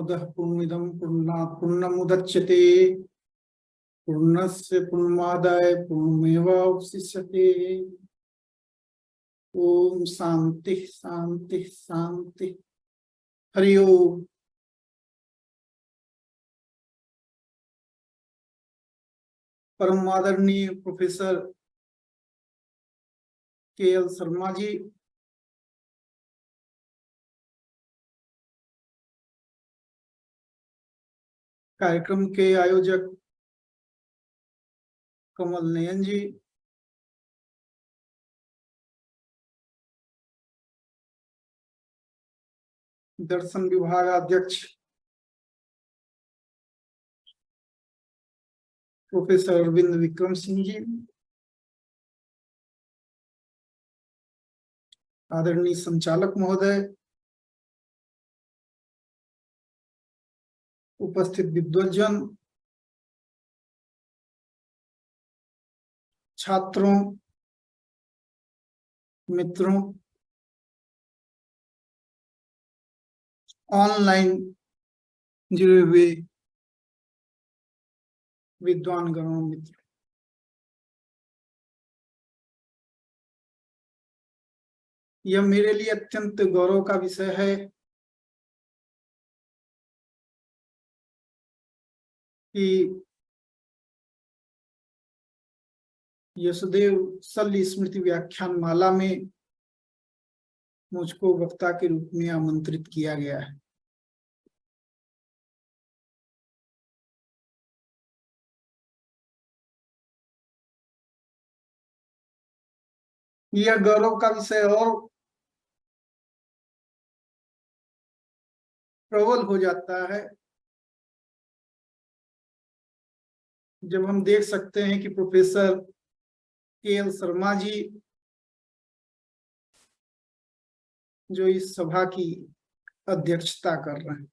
पूर्णमदः पूर्णमिदं पूर्णात् पूर्णमुदच्यते पूर्णस्य पूर्णमादाय पूर्णमेवावशिष्यते। ओम शांति शांति शांति। हरि ओम। परम आदरणीय प्रोफेसर के.एल. शर्मा जी, कार्यक्रम के आयोजक कमल नयन जी, दर्शन विभाग अध्यक्ष प्रोफेसर अरविंद विक्रम सिंह जी, आदरणीय संचालक महोदय, उपस्थित विद्वज्जन, छात्रों, मित्रों, ऑनलाइन जुड़े हुए विद्वान गणों, मित्र, यह मेरे लिए अत्यंत गौरव का विषय है कि यशोदेव शल्य स्मृति व्याख्यान माला में मुझको वक्ता के रूप में आमंत्रित किया गया है। यह गौरव का विषय और प्रबल हो जाता है जब हम देख सकते हैं कि प्रोफेसर के.एल. शर्मा जी जो इस सभा की अध्यक्षता कर रहे हैं,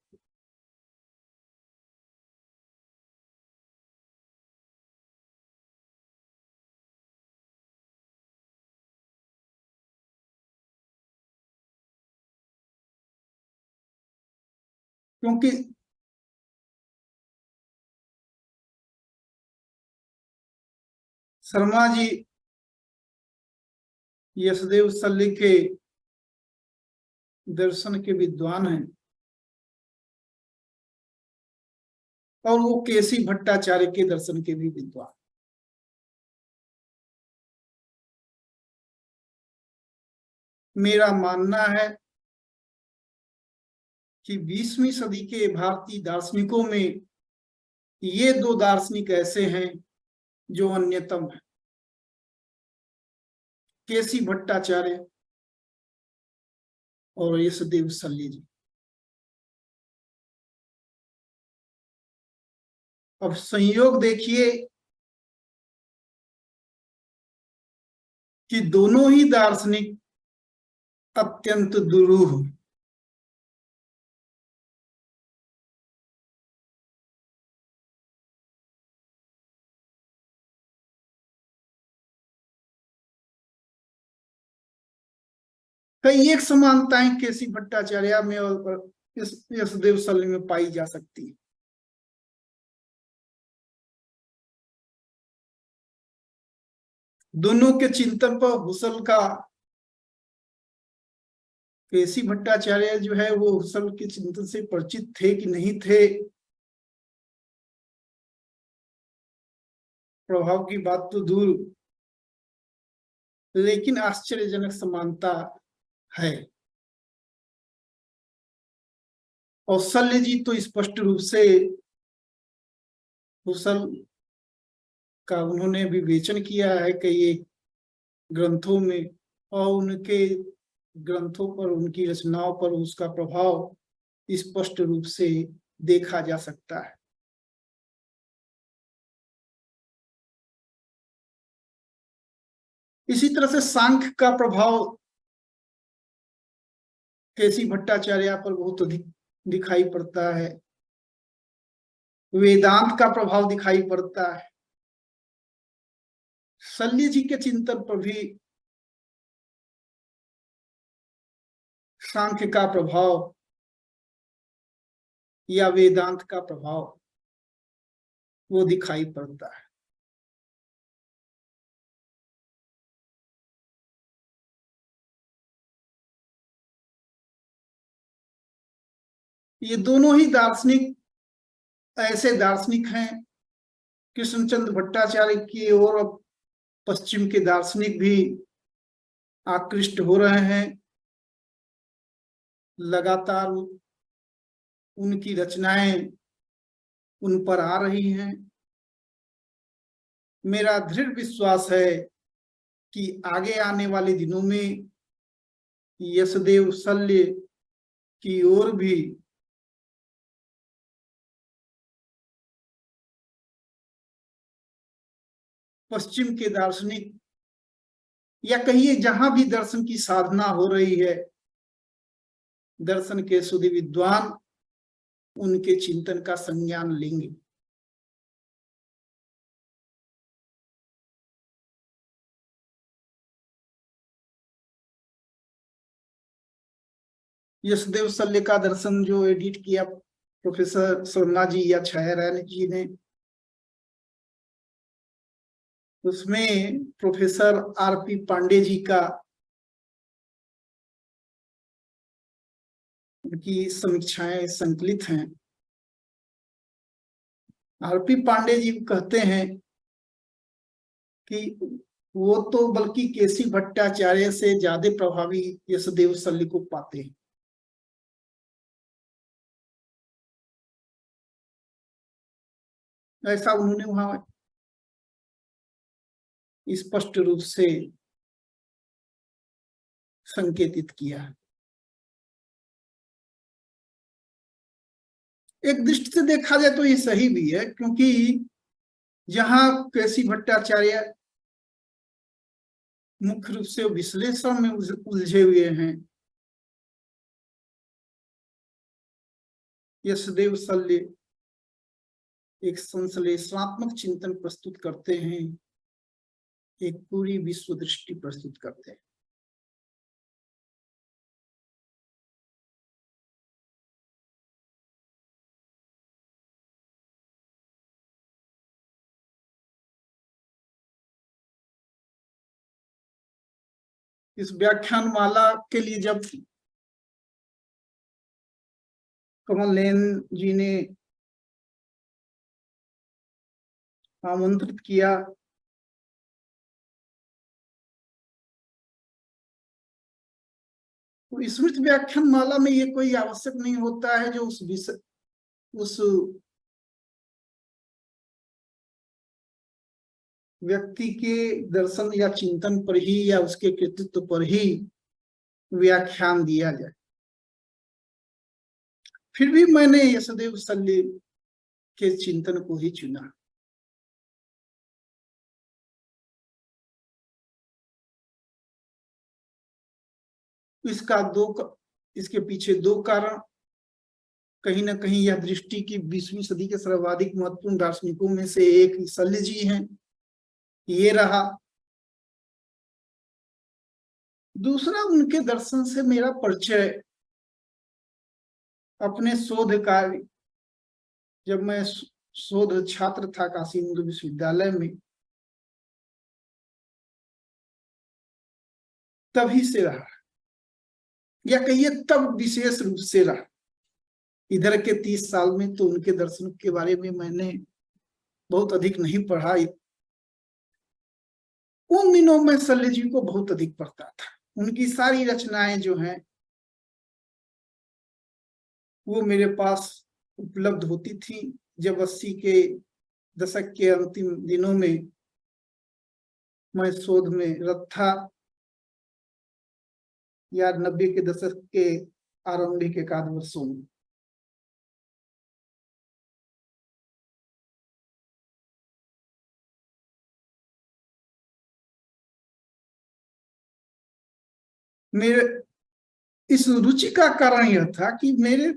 क्योंकि शर्मा जी यशदेव शल्य के दर्शन के विद्वान हैं और वो केसी भट्टाचार्य के दर्शन के भी विद्वान। मेरा मानना है कि 20वीं सदी के भारतीय दार्शनिकों में ये दो दार्शनिक ऐसे हैं जो अन्यतम है, केसी भट्टाचार्य और यशदेव शल्य जी। अब संयोग देखिए कि दोनों ही दार्शनिक अत्यंत दुरूह, कई एक समानताएं केसी भट्टाचार्य में और यशदेव शल्य में पाई जा सकती है। दोनों के चिंतन पर हुसल का, केसी भट्टाचार्य जो है वो हुसल के चिंतन से परिचित थे कि नहीं थे, प्रभाव की बात तो दूर, लेकिन आश्चर्यजनक समानता है। और शल्य जी तो स्पष्ट रूप से हुसल का उन्होंने विवेचन किया है कई ग्रंथों में, और उनके ग्रंथों पर, उनकी रचनाओं पर उसका प्रभाव स्पष्ट रूप से देखा जा सकता है। इसी तरह से सांख्य का प्रभाव केसी भट्टाचार्य पर बहुत अधिक दिखाई पड़ता है, वेदांत का प्रभाव दिखाई पड़ता है, शल्य जी के चिंतन पर भी सांख्य का प्रभाव या वेदांत का प्रभाव वो दिखाई पड़ता है। ये दोनों ही दार्शनिक ऐसे दार्शनिक हैं, कृष्णचंद्र भट्टाचार्य की ओर अब पश्चिम के दार्शनिक भी आकृष्ट हो रहे हैं। लगातार उनकी रचनाएं उन पर आ रही हैं। मेरा दृढ़ विश्वास है कि आगे आने वाले दिनों में यशदेव शल्य की ओर भी पश्चिम के दार्शनिक, या कहिए जहां भी दर्शन की साधना हो रही है, दर्शन के सुधि विद्वान उनके चिंतन का संज्ञान लेंगे। यशदेव शल्य का दर्शन जो एडिट किया प्रोफेसर शर्मा जी या छायारायण जी ने, उसमें प्रोफेसर आरपी पांडे जी का उनकी समीक्षाएं संकलित हैं। आरपी पांडे जी कहते हैं कि वो तो बल्कि केसी भट्टाचार्य से ज्यादा प्रभावी यशदेव शल्य को पाते हैं। ऐसा उन्होंने वहां स्पष्ट रूप से संकेतित किया है। एक दृष्टि से देखा जाए तो ये सही भी है, क्योंकि जहां केसी भट्टाचार्य मुख्य रूप से विश्लेषण में उलझे हुए हैं, यशदेव शल्य एक संश्लेषणात्मक चिंतन प्रस्तुत करते हैं, एक पूरी विश्व दृष्टि प्रस्तुत करते हैं। इस व्याख्यान माला के लिए जब कमल नयन जी ने आमंत्रित किया, तो स्मृत व्याख्यान माला में ये कोई आवश्यक नहीं होता है जो उस व्यक्ति के दर्शन या चिंतन पर ही या उसके कृतित्व पर ही व्याख्यान दिया जाए। फिर भी मैंने यशदेव शल्य के चिंतन को ही चुना। इसके पीछे दो कारण, कहीं ना कहीं यह दृष्टि की 20वीं सदी के सर्वाधिक महत्वपूर्ण दार्शनिकों में से एक शल्य जी हैं, ये रहा। दूसरा, उनके दर्शन से मेरा परिचय अपने शोध कार्य, जब मैं शोध छात्र था काशी हिंदू विश्वविद्यालय में, तभी से रहा, या कहिए तब विशेष रूप से रहा। इधर के 30 साल में तो उनके दर्शन के बारे में मैंने बहुत अधिक नहीं पढ़ा। उन दिनों में शल्य जी को बहुत अधिक पढ़ता था। उनकी सारी रचनाएं जो हैं वो मेरे पास उपलब्ध होती थी। जब 80 के दशक के अंतिम दिनों में मैं शोध में रत था, या 90 के दशक के आरंभिक एकाध वर्षों में, मेरे इस रुचि का कारण यह था कि मेरे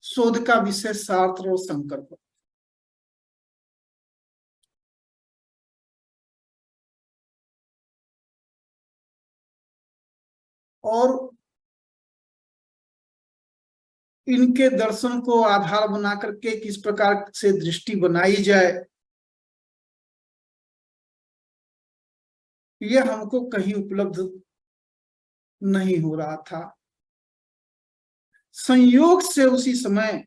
शोध का विषय शास्त्र और शंकर पर, और इनके दर्शन को आधार बना करके किस प्रकार से दृष्टि बनाई जाए, यह हमको कहीं उपलब्ध नहीं हो रहा था। संयोग से उसी समय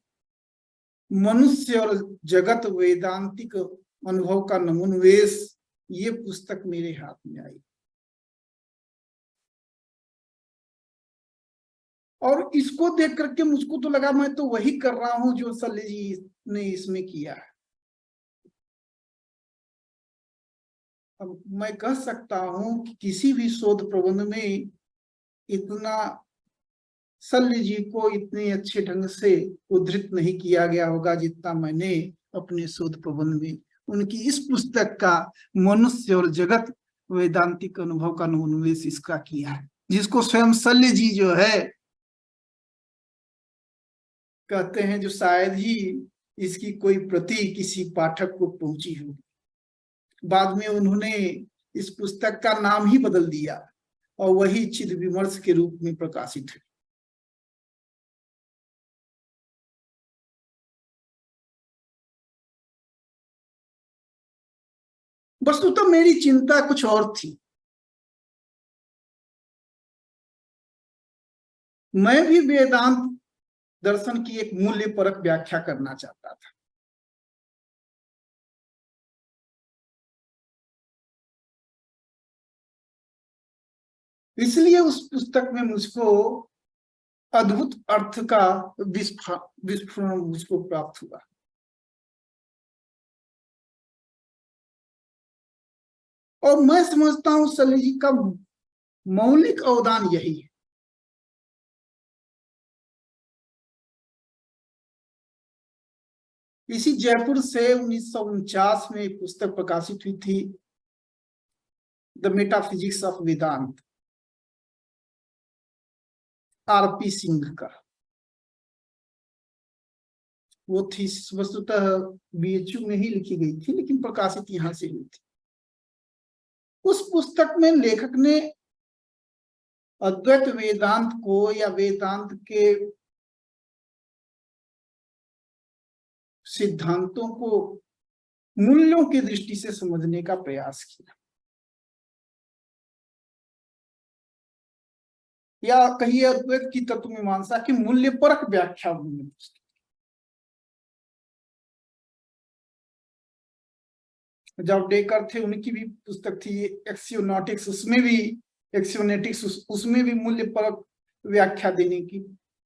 मनुष्य और जगत वेदांतिक अनुभव का नमूनवेश, ये पुस्तक मेरे हाथ में आई और इसको देख करके मुझको तो लगा मैं तो वही कर रहा हूं जो सल्ले जी ने इसमें किया है। अब मैं कह सकता हूं कि किसी भी शोध प्रबंध में इतना सल्ले जी को इतने अच्छे ढंग से उद्धृत नहीं किया गया होगा जितना मैंने अपने शोध प्रबंध में उनकी इस पुस्तक का मनुष्य और जगत वेदांतिक अनुभव का नमूनवेश इसका किया है, जिसको स्वयं सल्ले जी जो है कहते हैं जो शायद ही इसकी कोई प्रति किसी पाठक को पहुंची होगी। बाद में उन्होंने इस पुस्तक का नाम ही बदल दिया और वही चिद विमर्श के रूप में प्रकाशित है। वस्तुतः मेरी चिंता कुछ और थी। मैं भी वेदांत दर्शन की एक मूल्य परक व्याख्या करना चाहता था। इसलिए उस पुस्तक में मुझको अद्भुत अर्थ का विस्फोरण मुझको प्राप्त हुआ। और मैं समझता हूं सल्ले जी का मौलिक अवदान यही है। इसी जयपुर से 1949 में एक पुस्तक प्रकाशित हुई थी, the metaphysics of Vedanta, RP Singh का। वो थी वस्तुतः बीएचयू में ही लिखी गई थी, लेकिन प्रकाशित यहां से हुई थी। उस पुस्तक में लेखक ने अद्वैत वेदांत को या वेदांत के सिद्धांतों को मूल्यों की दृष्टि से समझने का प्रयास किया, या कहिए अद्वैत की तत्व मीमांसा की मूल्य परक व्याख्या उन्होंने। जावडेकर थे, उनकी भी पुस्तक थी एक्सियोनॉटिक्स, उसमें भी मूल्य परक व्याख्या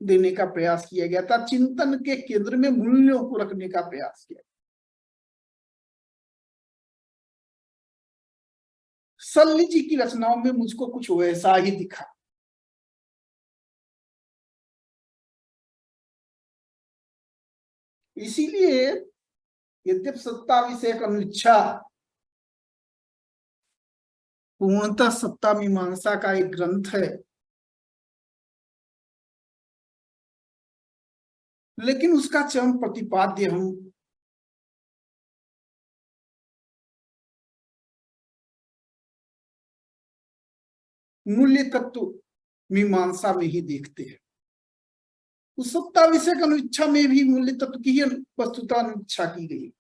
देने का प्रयास किया गया था। चिंतन के केंद्र में मूल्यों को रखने का प्रयास किया। सल्ले जी की रचनाओं में मुझको कुछ वैसा ही दिखा। इसीलिए यद्यप सत्ता विषयक अनुच्छा पूर्णतः सत्ता मीमांसा का एक ग्रंथ है, लेकिन उसका चरम प्रतिपाद्य हम मूल्य तत्व मीमांसा में ही देखते हैं। उस सत्ता विषयक अनुच्छा में भी मूल्य तत्व की ही वस्तुतः अनुच्छा की गई।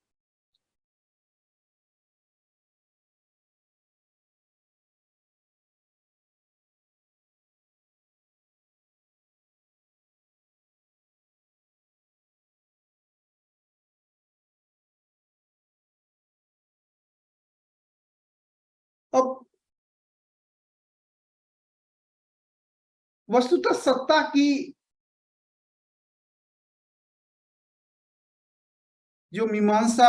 अब वस्तुतः सत्ता की जो मीमांसा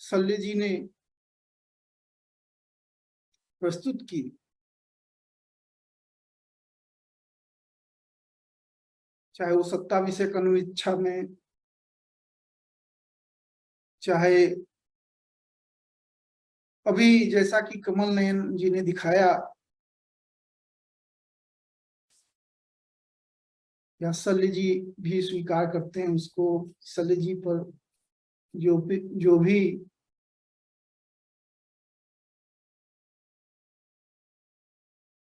सल्ले जी ने प्रस्तुत की, चाहे वो सत्ता विषयक अनुच्छा में, चाहे अभी जैसा कि कमल नयन जी ने दिखाया, या सल्ले जी भी स्वीकार करते हैं उसको, सल्ले जी पर जो भी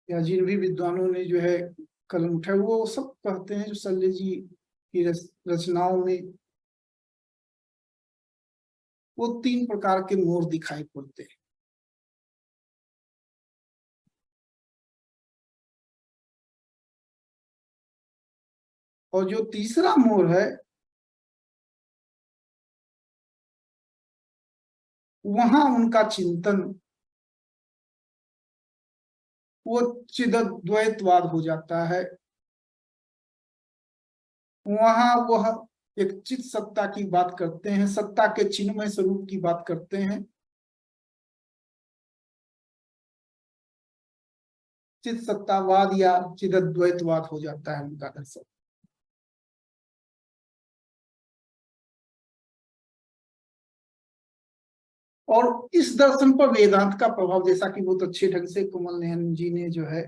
या जिन भी विद्वानों ने जो है कलम उठाए। वो सब कहते हैं जो शल्य जी की रचनाओं में वो 3 प्रकार के मोर दिखाई पड़ते हैं। और जो तीसरा मोर है वहां उनका चिंतन वो चिदद्वैतवाद हो जाता है। वहां वह एक चित सत्ता की बात करते हैं, सत्ता के चिन्मय स्वरूप की बात करते हैं। चित सत्तावाद या चिदद्वैतवाद हो जाता है उनका दर्शन। और इस दर्शन पर वेदांत का प्रभाव, जैसा कि बहुत अच्छे ढंग से कमल नयन जी ने जो है,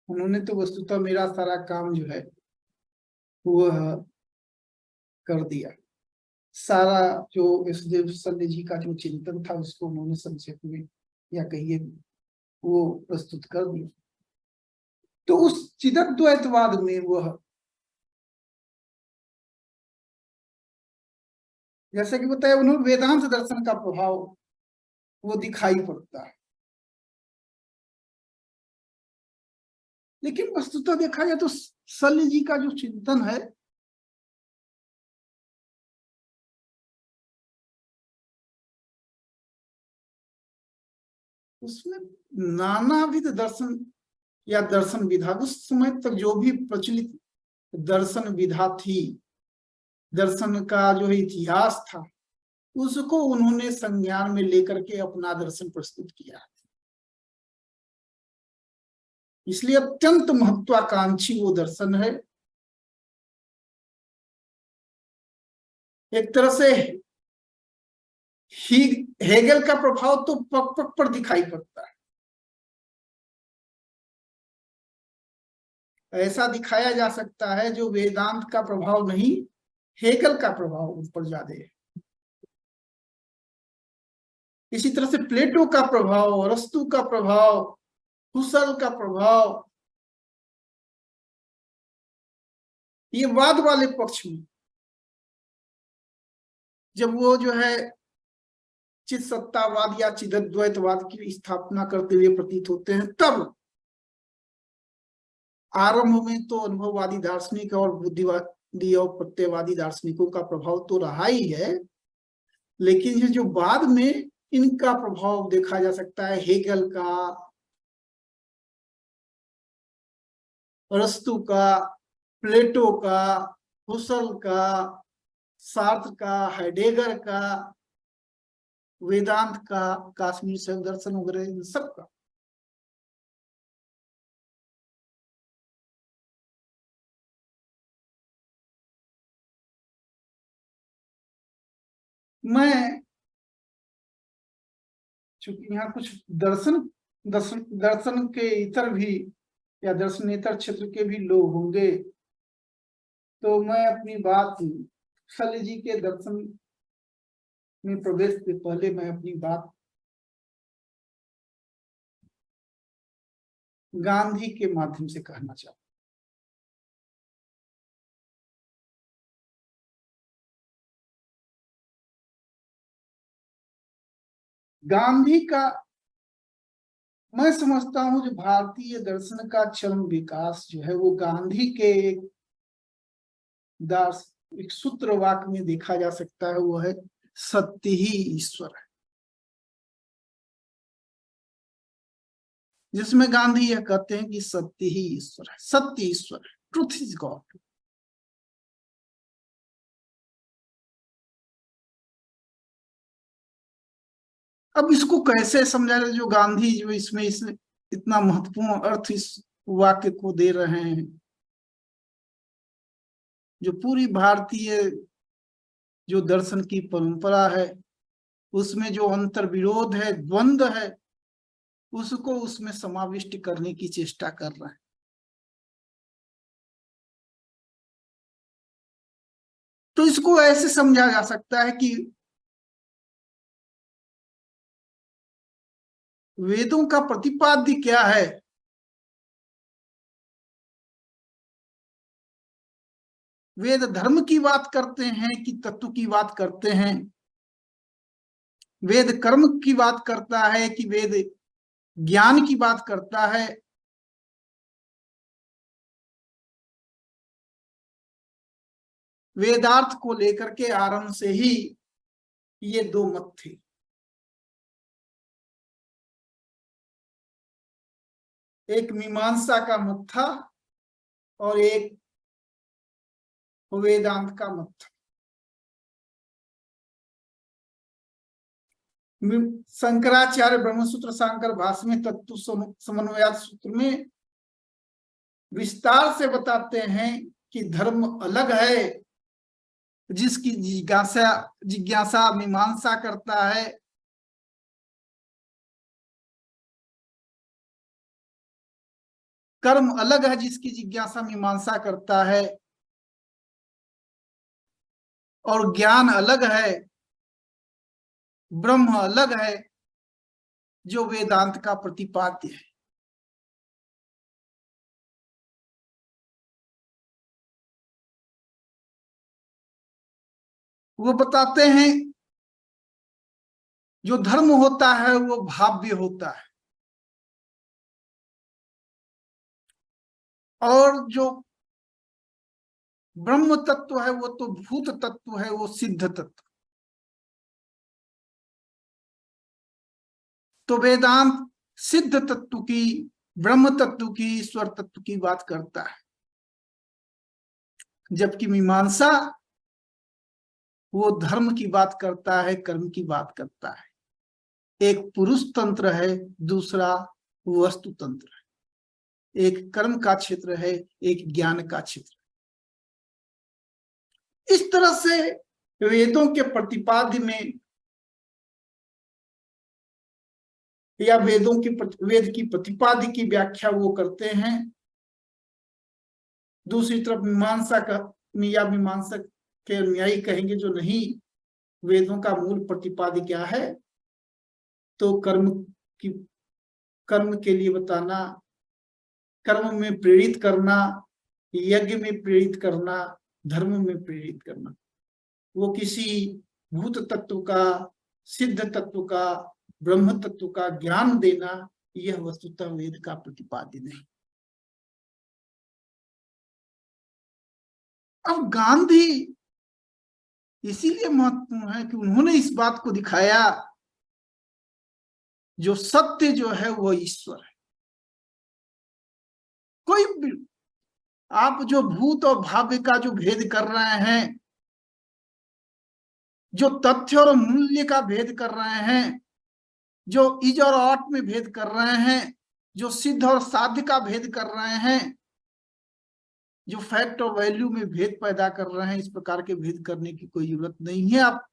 उन्होंने तो वस्तुतः मेरा सारा काम जो है वह कर दिया। सारा जो वसुदेव शल्य जी का जो चिंतन था उसको उन्होंने संक्षेप में या कहिए वो प्रस्तुत कर दिया। तो उस चिदद्वैतवाद में वह, जैसा कि बताया उन्होंने, वेदांत दर्शन का प्रभाव वो दिखाई पड़ता है। लेकिन वस्तुतः देखा जाए तो शल्य जी का जो चिंतन है उसमें नानाविध दर्शन या दर्शन विधा, उस समय तक जो भी प्रचलित दर्शन विधा थी, दर्शन का जो इतिहास था, उसको उन्होंने संज्ञान में लेकर के अपना दर्शन प्रस्तुत किया। इसलिए अत्यंत महत्वाकांक्षी वो दर्शन है। एक तरह से ही हेगल का प्रभाव तो पग पग पर दिखाई पड़ता है। ऐसा दिखाया जा सकता है जो वेदांत का प्रभाव नहीं, हेगल का प्रभाव उस पर ज्यादा है। इसी तरह से प्लेटो का प्रभाव, अरस्तु का प्रभाव, हुसल का प्रभाव, ये वाद वाले पक्ष में जब वो जो है चित सत्तावाद या चिदद्वैतवाद की स्थापना करते हुए प्रतीत होते हैं, तब आरंभ में तो अनुभववादी दार्शनिक और बुद्धिवादी और प्रत्ययवादी दार्शनिकों का प्रभाव तो रहा ही है, लेकिन ये जो बाद में इनका प्रभाव देखा जा सकता है, हेगल का, अरस्तु का, प्लेटो का, हुसल का, सार्त्र का, हाइडेगर का, वेदांत का, काश्मीर शैव दर्शन वगैरह, इन सब का। मैं चूंकि यहाँ कुछ दर्शन दर्शन दर्शन के इतर भी या दर्शनेतर क्षेत्र के भी लोग होंगे, तो मैं अपनी बात शल्य जी के दर्शन में प्रवेश से पहले मैं अपनी बात गांधी के माध्यम से कहना चाहूँ। गांधी का, मैं समझता हूं जो भारतीय दर्शन का चरम विकास जो है वो गांधी के एक सूत्र वाक्य में देखा जा सकता है, वो है सत्य ही ईश्वर है। जिसमें गांधी यह कहते हैं कि सत्य ही ईश्वर है, सत्य ईश्वर है, ट्रुथ इज गॉड। अब इसको कैसे समझा जाए, जो गांधी जो इसमें इतना महत्वपूर्ण अर्थ इस वाक्य को दे रहे हैं, जो पूरी भारतीय जो दर्शन की परंपरा है उसमें जो अंतर विरोध है, द्वंद्व है, उसको उसमें समाविष्ट करने की चेष्टा कर रहे हैं। तो इसको ऐसे समझा जा सकता है कि वेदों का प्रतिपाद्य क्या है वेद धर्म की बात करते हैं कि तत्व की बात करते हैं, वेद कर्म की बात करता है कि वेद ज्ञान की बात करता है। वेदार्थ को लेकर के आरंभ से ही ये दो मत थे। एक मीमांसा का मत था और एक वेदांत का मत था। शंकराचार्य ब्रह्मसूत्र शांकर भाष्य में तत्व समन्वय सूत्र में विस्तार से बताते हैं कि धर्म अलग है, जिसकी जिज्ञासा मीमांसा करता है, कर्म अलग है जिसकी जिज्ञासा मीमांसा करता है, और ज्ञान अलग है, ब्रह्म अलग है जो वेदांत का प्रतिपाद्य है। वो बताते हैं जो धर्म होता है वो भाव्य होता है, और जो ब्रह्म तत्व है वो तो भूत तत्व है, वो सिद्ध तत्व। तो वेदांत सिद्ध तत्व की, ब्रह्म तत्व की, ईश्वर तत्व की बात करता है, जबकि मीमांसा वो धर्म की बात करता है, कर्म की बात करता है। एक पुरुष तंत्र है, दूसरा वस्तु तंत्र है। एक कर्म का क्षेत्र है, एक ज्ञान का क्षेत्र। इस तरह से वेदों के प्रतिपाद्य में या वेद की प्रतिपाद्य की व्याख्या वो करते हैं। दूसरी तरफ मीमांसा का या मीमांसा के अनुयायी कहेंगे जो नहीं, वेदों का मूल प्रतिपाद्य क्या है, तो कर्म के लिए बताना, कर्म में प्रेरित करना, यज्ञ में प्रेरित करना, धर्म में प्रेरित करना। वो किसी भूत तत्व का, सिद्ध तत्व का, ब्रह्म तत्व का ज्ञान देना, यह वस्तुतः वेद का प्रतिपाद्य नहीं। अब गांधी इसीलिए महत्वपूर्ण है कि उन्होंने इस बात को दिखाया, जो सत्य जो है वो ईश्वर है। कोई भी आप जो भूत और भाव्य का जो भेद कर रहे हैं, जो तथ्य और मूल्य का भेद कर रहे हैं, जो इज और ऑट में भेद कर रहे हैं, जो सिद्ध और साध्य का भेद कर रहे हैं, जो फैक्ट और वैल्यू में भेद पैदा कर रहे हैं, इस प्रकार के भेद करने की कोई जरूरत नहीं है। आप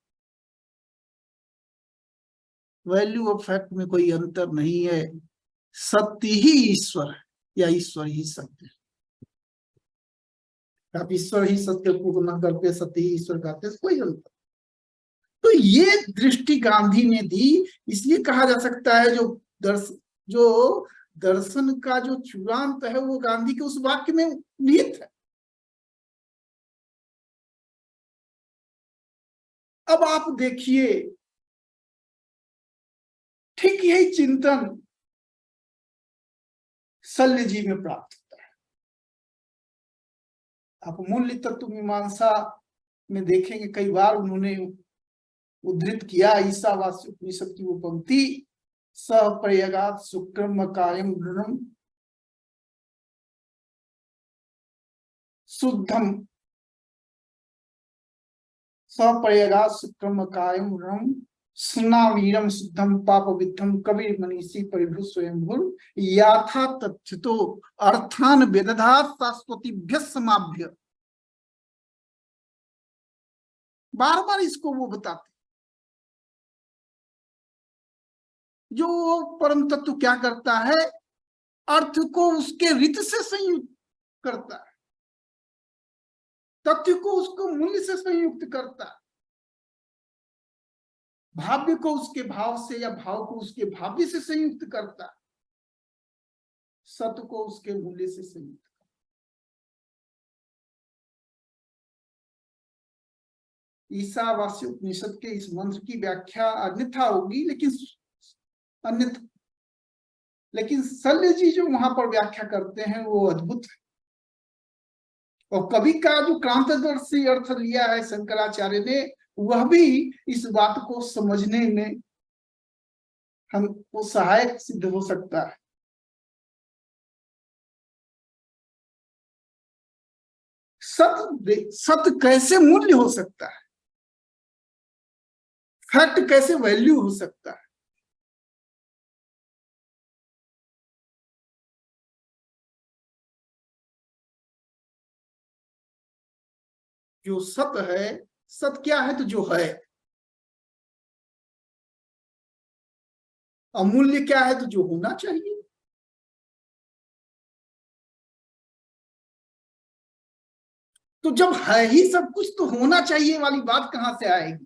वैल्यू और फैक्ट में कोई अंतर नहीं है। सत्य ही ईश्वर है या ईश्वर ही सत्य है। आप ईश्वर ही सत्य को न करके सत्य ही ईश्वर कहते, कोई अंतर। तो ये दृष्टि गांधी ने दी। इसलिए कहा जा सकता है जो दर्शन का जो चूड़ांत है वो गांधी के उस वाक्य में निहित है। अब आप देखिए, ठीक यही चिंतन शल्य जी में प्राप्त होता है। आप मूल्य तत्व मीमांसा में देखेंगे, कई बार उन्होंने उद्धृत किया ईसावास्य उपनिषद की वो पंक्ति, सप्रयगात शुक्रम कायम दृढ़म शुद्धम, सप्रयगात शुक्रम कायम दृढ़म स्नावीरम शुद्धम पाप विद्धम कबीर मनीषी परिभु स्वयंभुर याथा तथ्य तो अर्थान वेदधात शाश्वतीभ्य समाभ्य। बार बार इसको वो बताते, जो परम तत्व क्या करता है, अर्थ को उसके रित से संयुक्त करता है, तथ्य को उसको मूल्य से संयुक्त करता है, भाव्य को उसके भाव से या भाव को उसके भाव्य से संयुक्त करता है, सत्य को उसके मूल्य से संयुक्त। ईशावास्य उपनिषद के इस मंत्र की व्याख्या अन्यथा होगी, अन्यथा लेकिन शल्य जी जो वहां पर व्याख्या करते हैं वो अद्भुत है। और कवि का जो क्रांतदर्शी अर्थ लिया है शंकराचार्य ने, वह भी इस बात को समझने में हमको सहायक सिद्ध हो सकता है। सत्य कैसे मूल्य हो सकता है, फैक्ट कैसे वैल्यू हो सकता है। जो सत्य है, सत्य क्या है तो जो है, अमूल्य क्या है तो जो होना चाहिए। तो जब है ही सब कुछ तो होना चाहिए वाली बात कहां से आएगी।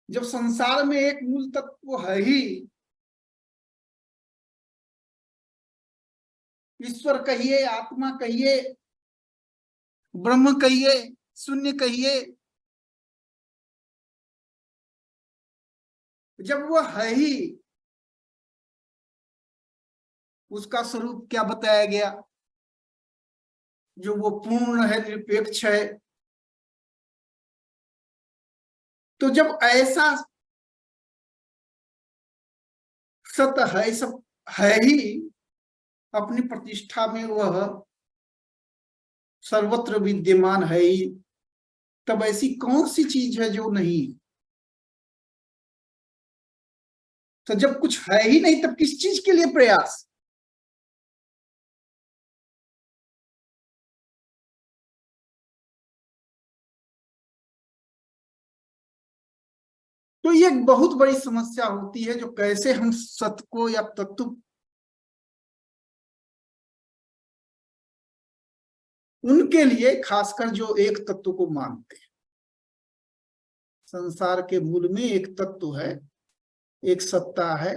जब संसार में एक मूल तत्व है ही, ईश्वर कहिए, आत्मा कहिए, ब्रह्म कहिए, शून्य कहिए, जब वह है ही, उसका स्वरूप क्या बताया गया, जो वो पूर्ण है, निरपेक्ष है। तो जब ऐसा सत्य है, सब है ही, अपनी प्रतिष्ठा में वह सर्वत्र विद्यमान है ही, तब ऐसी कौन सी चीज है जो नहीं। तो जब कुछ है ही नहीं तब किस चीज के लिए प्रयास। तो ये एक बहुत बड़ी समस्या होती है, जो कैसे हम सत्य को या तत्व, उनके लिए खासकर जो एक तत्व को मानते हैं। संसार के मूल में एक तत्व है, एक सत्ता है,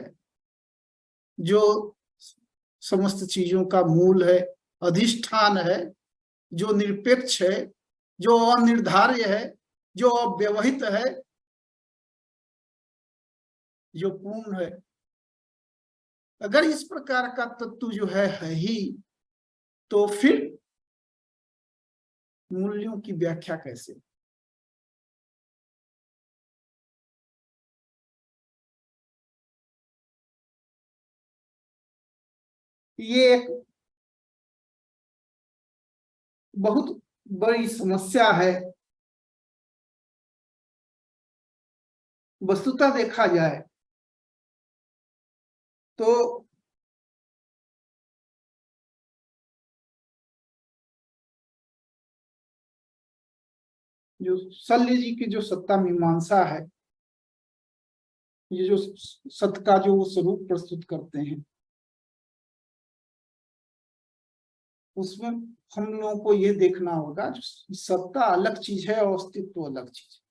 जो समस्त चीजों का मूल है, अधिष्ठान है, जो निरपेक्ष है, जो अनिर्धार्य है, जो अव्यवहित है, जो पूर्ण है। अगर इस प्रकार का तत्व जो है ही, तो फिर मूल्यों की व्याख्या कैसे। ये एक बहुत बड़ी समस्या है। वस्तुतः देखा जाए तो जो शल्य जी की जो सत्ता मीमांसा है, ये जो सत्य का जो वो स्वरूप प्रस्तुत करते हैं, उसमें हम लोगों को ये देखना होगा, जो सत्ता अलग चीज है और अस्तित्व अलग चीज है।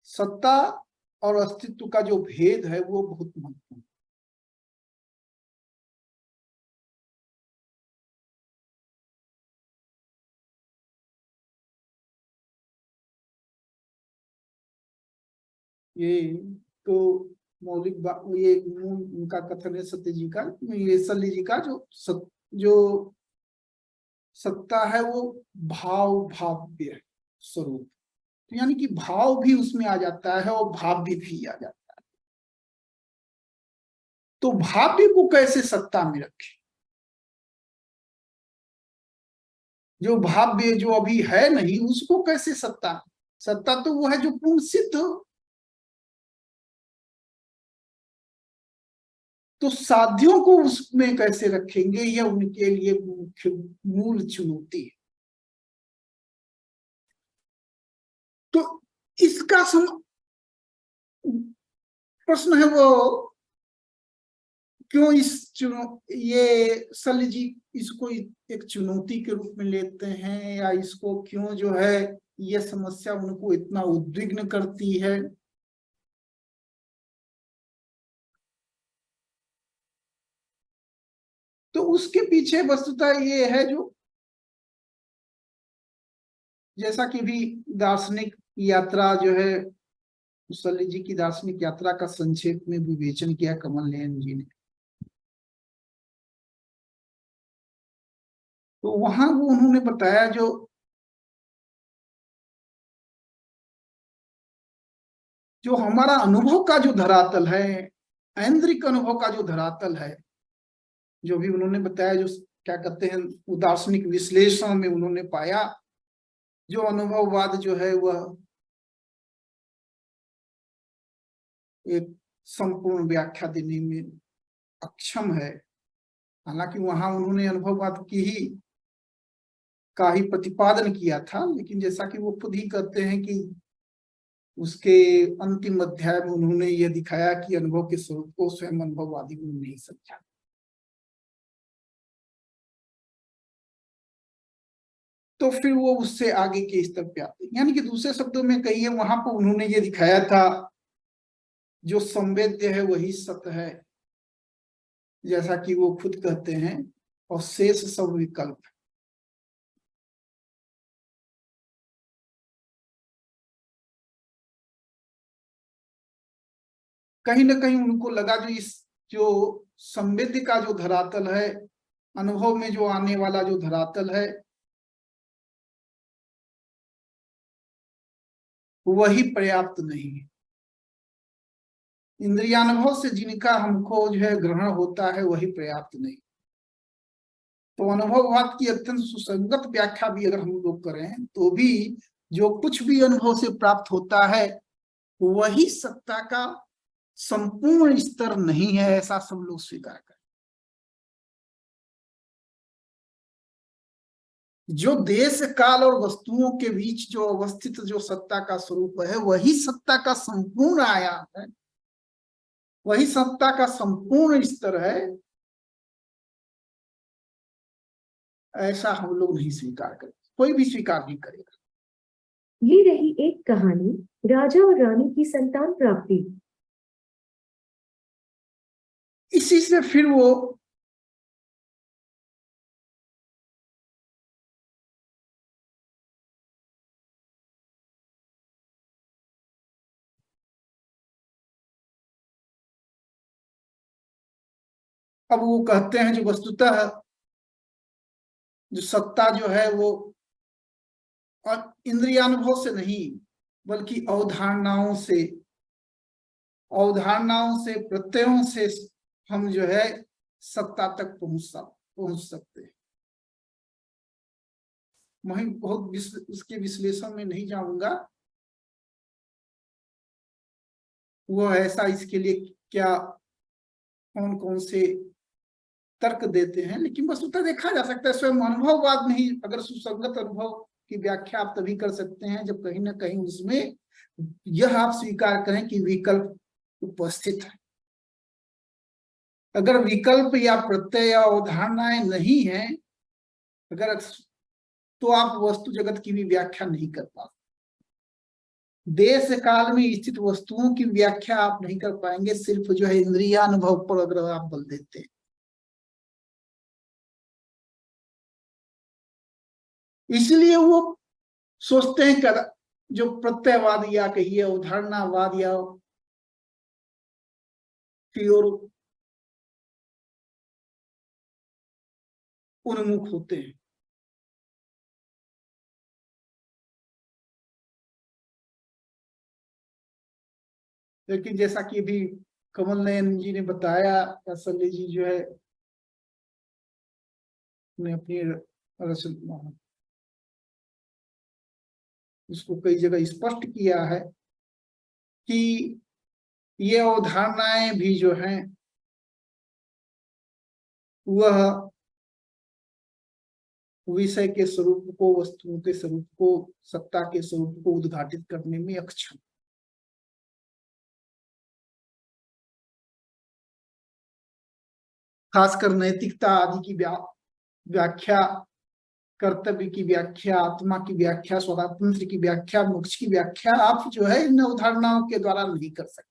सत्ता और अस्तित्व का जो भेद है वो बहुत महत्वपूर्ण। ये तो मौलिक बात, ये उनका कथन है सत्य जी का, ये शल्य जी का, जो सत्ता है वो भाव भाव्य स्वरूप, तो यानी कि भाव भी उसमें आ जाता है और भाव्य भी आ जाता है। तो भाव्य को कैसे सत्ता में रखे, जो भाव्य जो अभी है नहीं उसको कैसे सत्ता। सत्ता तो वो है जो पूर्ण सिद्ध हो। तो साध्यों को उसमें कैसे रखेंगे, यह उनके लिए मुख्य मूल चुनौती है। तो इसका प्रश्न है वो, क्यों ये शल्य जी इसको एक चुनौती के रूप में लेते हैं, या इसको क्यों जो है ये समस्या उनको इतना उद्विग्न करती है। तो उसके पीछे वस्तुतः ये है, जो जैसा कि भी दार्शनिक यात्रा जो है, मुसल्ली जी की दार्शनिक यात्रा का संक्षेप में विवेचन किया कमल नयन जी ने, तो वहां वो उन्होंने बताया जो हमारा अनुभव का जो धरातल है, ऐन्द्रिक अनुभव का जो धरातल है, जो भी उन्होंने बताया, जो क्या कहते हैं दार्शनिक विश्लेषण में उन्होंने पाया, जो अनुभववाद जो है वह एक संपूर्ण व्याख्या देने में अक्षम है। हालांकि वहां उन्होंने अनुभववाद की ही का ही प्रतिपादन किया था, लेकिन जैसा कि वो खुद ही कहते हैं कि उसके अंतिम अध्याय में उन्होंने यह दिखाया कि अनुभव के स्वरूप को स्वयं अनुभववादी ने नहीं समझा। तो फिर वो उससे आगे के स्तर पे आते, यानी कि दूसरे शब्दों में कहिए, वहां पर उन्होंने ये दिखाया था जो संवेद्य है वही सत्य है, जैसा कि वो खुद कहते हैं, और शेष सब विकल्प। कहीं ना कहीं उनको लगा जो संवेद्य का जो धरातल है, अनुभव में जो आने वाला जो धरातल है, वही पर्याप्त नहीं है। इंद्रियानुभव से जिनका हमको जो है ग्रहण होता है वही पर्याप्त नहीं। तो अनुभववाद की अत्यंत सुसंगत व्याख्या भी अगर हम लोग करें तो भी जो कुछ भी अनुभव से प्राप्त होता है वही सत्ता का संपूर्ण स्तर नहीं है, ऐसा सब लोग स्वीकार करें। जो देश काल और वस्तुओं के बीच जो अवस्थित जो सत्ता का स्वरूप है वही सत्ता का संपूर्ण आयाम है, वही सत्ता का संपूर्ण स्तर है, ऐसा हम लोग नहीं स्वीकार करें, कोई भी स्वीकार नहीं करेगा। ये रही एक कहानी, राजा और रानी की संतान प्राप्ति। इसी से फिर वो अब वो कहते हैं जो वस्तुतः जो सत्ता जो है वो और इंद्रियानुभव से नहीं बल्कि अवधारणाओं से प्रत्ययों से हम जो है सत्ता तक पहुंच सकते हैं। मैं बहुत उसके विश्लेषण में नहीं जाऊंगा, वो ऐसा इसके लिए क्या कौन कौन से तर्क देते हैं, लेकिन वस्तुतः देखा जा सकता है स्वयं अनुभववाद में ही अगर सुसंगत अनुभव की व्याख्या आप तभी कर सकते हैं जब कहीं ना कहीं उसमें यह आप स्वीकार करें कि विकल्प उपस्थित है। अगर विकल्प या प्रत्यय या अवधारणाएं नहीं है, अगर तो आप वस्तु जगत की भी व्याख्या नहीं कर पाते। देश काल में स्थित वस्तुओं की व्याख्या आप नहीं कर पाएंगे सिर्फ जो है इंद्रियानुभव पर अगर आप बल देते हैं। इसलिए वो सोचते हैं कि जो प्रत्ययवाद या कहिए अवधारणावाद या की ओर उन्मुख होते हैं। लेकिन जैसा कि अभी कमल नयन जी ने बताया, तसल्ली जी जो है ने अपनी रचना उसको कई जगह स्पष्ट किया है कि ये अवधारणाएं भी जो हैं वह विषय के स्वरूप को, वस्तुओं के स्वरूप को, सत्ता के स्वरूप को उद्घाटित करने में अक्षम। खासकर नैतिकता आदि की व्याख्या, कर्तव्य की व्याख्या, आत्मा की व्याख्या, स्वातंत्र की व्याख्या, मोक्ष की व्याख्या आप जो है इन अवधारणाओं के द्वारा नहीं कर सकते।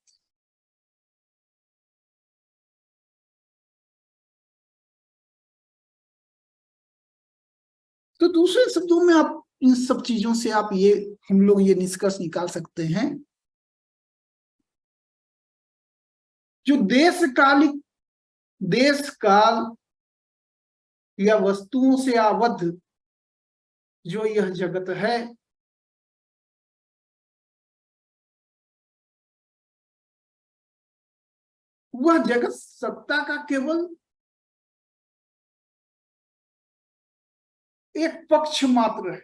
तो दूसरे शब्दों में आप इन सब चीजों से आप ये हम लोग ये निष्कर्ष निकाल सकते हैं, जो देश काल या वस्तुओं से आबद्ध जो यह जगत है, वह जगत सत्ता का केवल एक पक्ष मात्र है।